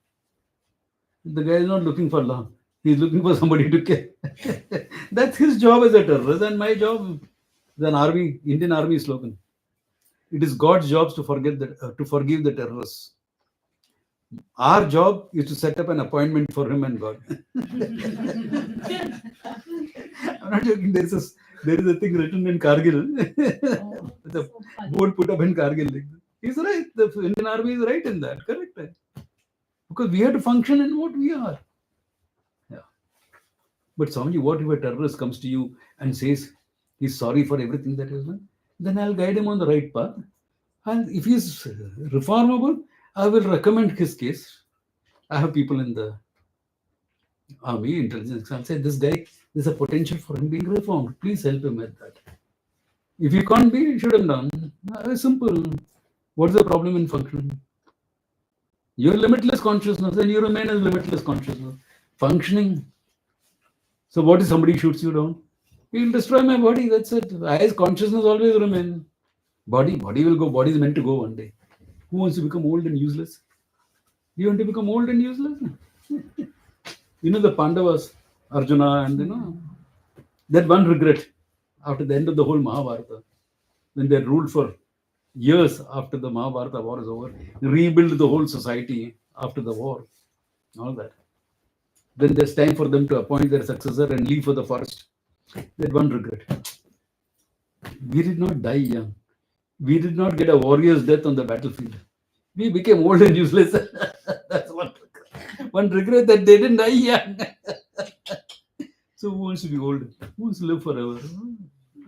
The guy is not looking for love. He's looking for somebody to kill. That's his job as a terrorist, and my job is an army, Indian Army slogan. It is God's job to forgive the terrorists. Our job is to set up an appointment for him and God. I'm not joking. There is a thing written in Kargil. The So funny. board put up in Kargil. He's right. The Indian Army is right in that. Correct. Because we have to function in what we are. Yeah. But Swamiji, what if a terrorist comes to you and says he's sorry for everything that he's done? Then I'll guide him on the right path. And if he's reformable, I will recommend his case. I have people in the army, intelligence, I'll say, this guy, there's a potential for him being reformed. Please help him with that. If you can't be, shoot him down. Very simple. What's the problem in functioning? You're limitless consciousness and you remain as limitless consciousness. Functioning. So what if somebody shoots you down? He'll destroy my body, that's it. As consciousness always remain. Body will go, body is meant to go one day. Who wants to become old and useless? Do you want to become old and useless? The Pandavas, Arjuna, and that one regret after the end of the whole Mahabharata, when they ruled for years after the Mahabharata war is over, rebuild the whole society after the war, all that. Then there's time for them to appoint their successor and leave for the forest. That one regret. We did not die young. We did not get a warrior's death on the battlefield. We became old and useless. That's one regret that they didn't die young. So who wants to be old? Who wants to live forever?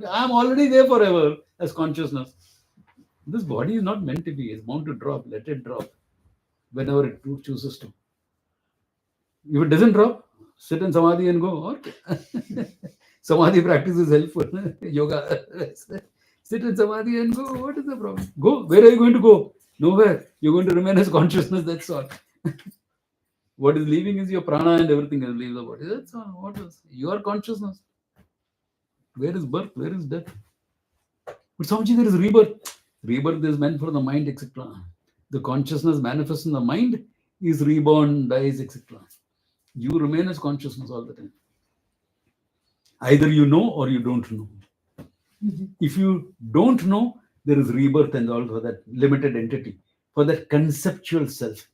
I'm already there forever as consciousness. This body is not meant to be. It's bound to drop. Let it drop whenever it chooses to. If it doesn't drop, sit in samadhi and go. Okay. Samadhi practice is helpful. Yoga. Sit in samadhi and go. What is the problem? Go. Where are you going to go? Nowhere. You're going to remain as consciousness. That's all. What is leaving is your prana and everything else leaves the body. That's all. What is? Your consciousness. Where is birth? Where is death? But Swamiji, there is rebirth. Rebirth is meant for the mind, etc. The consciousness manifests in the mind, is reborn, dies, etc. You remain as consciousness all the time. Either you know or you don't know. If you don't know, there is rebirth and all for that limited entity, for that conceptual self.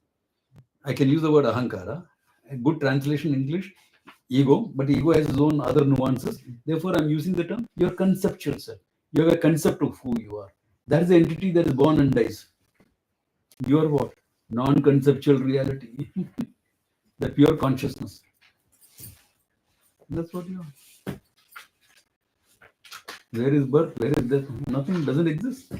I can use the word ahankara. A good translation in English, ego, but ego has its own other nuances. Therefore, I'm using the term your conceptual self. You have a concept of who you are. That is the entity that is born and dies. You are what? Non-conceptual reality. The pure consciousness. That's what you are. Where is birth? Where is death? Nothing doesn't exist.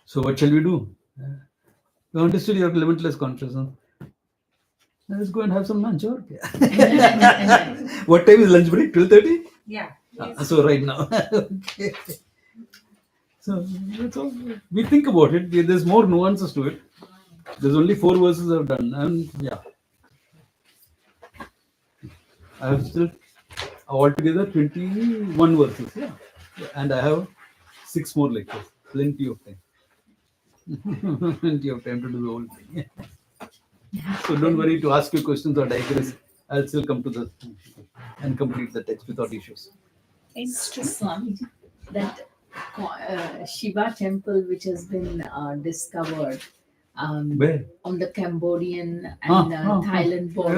So what shall we do? You understood your limitless consciousness. Let's go and have some lunch. Or what time is lunch break? 12:30? Yeah. So right now. Okay. So that's all. We think about it. There's more nuances to it. There's only 4 verses I've done. And yeah. I have still altogether 21 verses. Yeah. And I have 6 more lectures. Plenty of time. Plenty of time to do the whole thing. So don't worry to ask your questions or digress. I'll still come to the and complete the text without issues. It's to Swami that Shiva temple which has been discovered Where? on the Cambodian and Thailand border.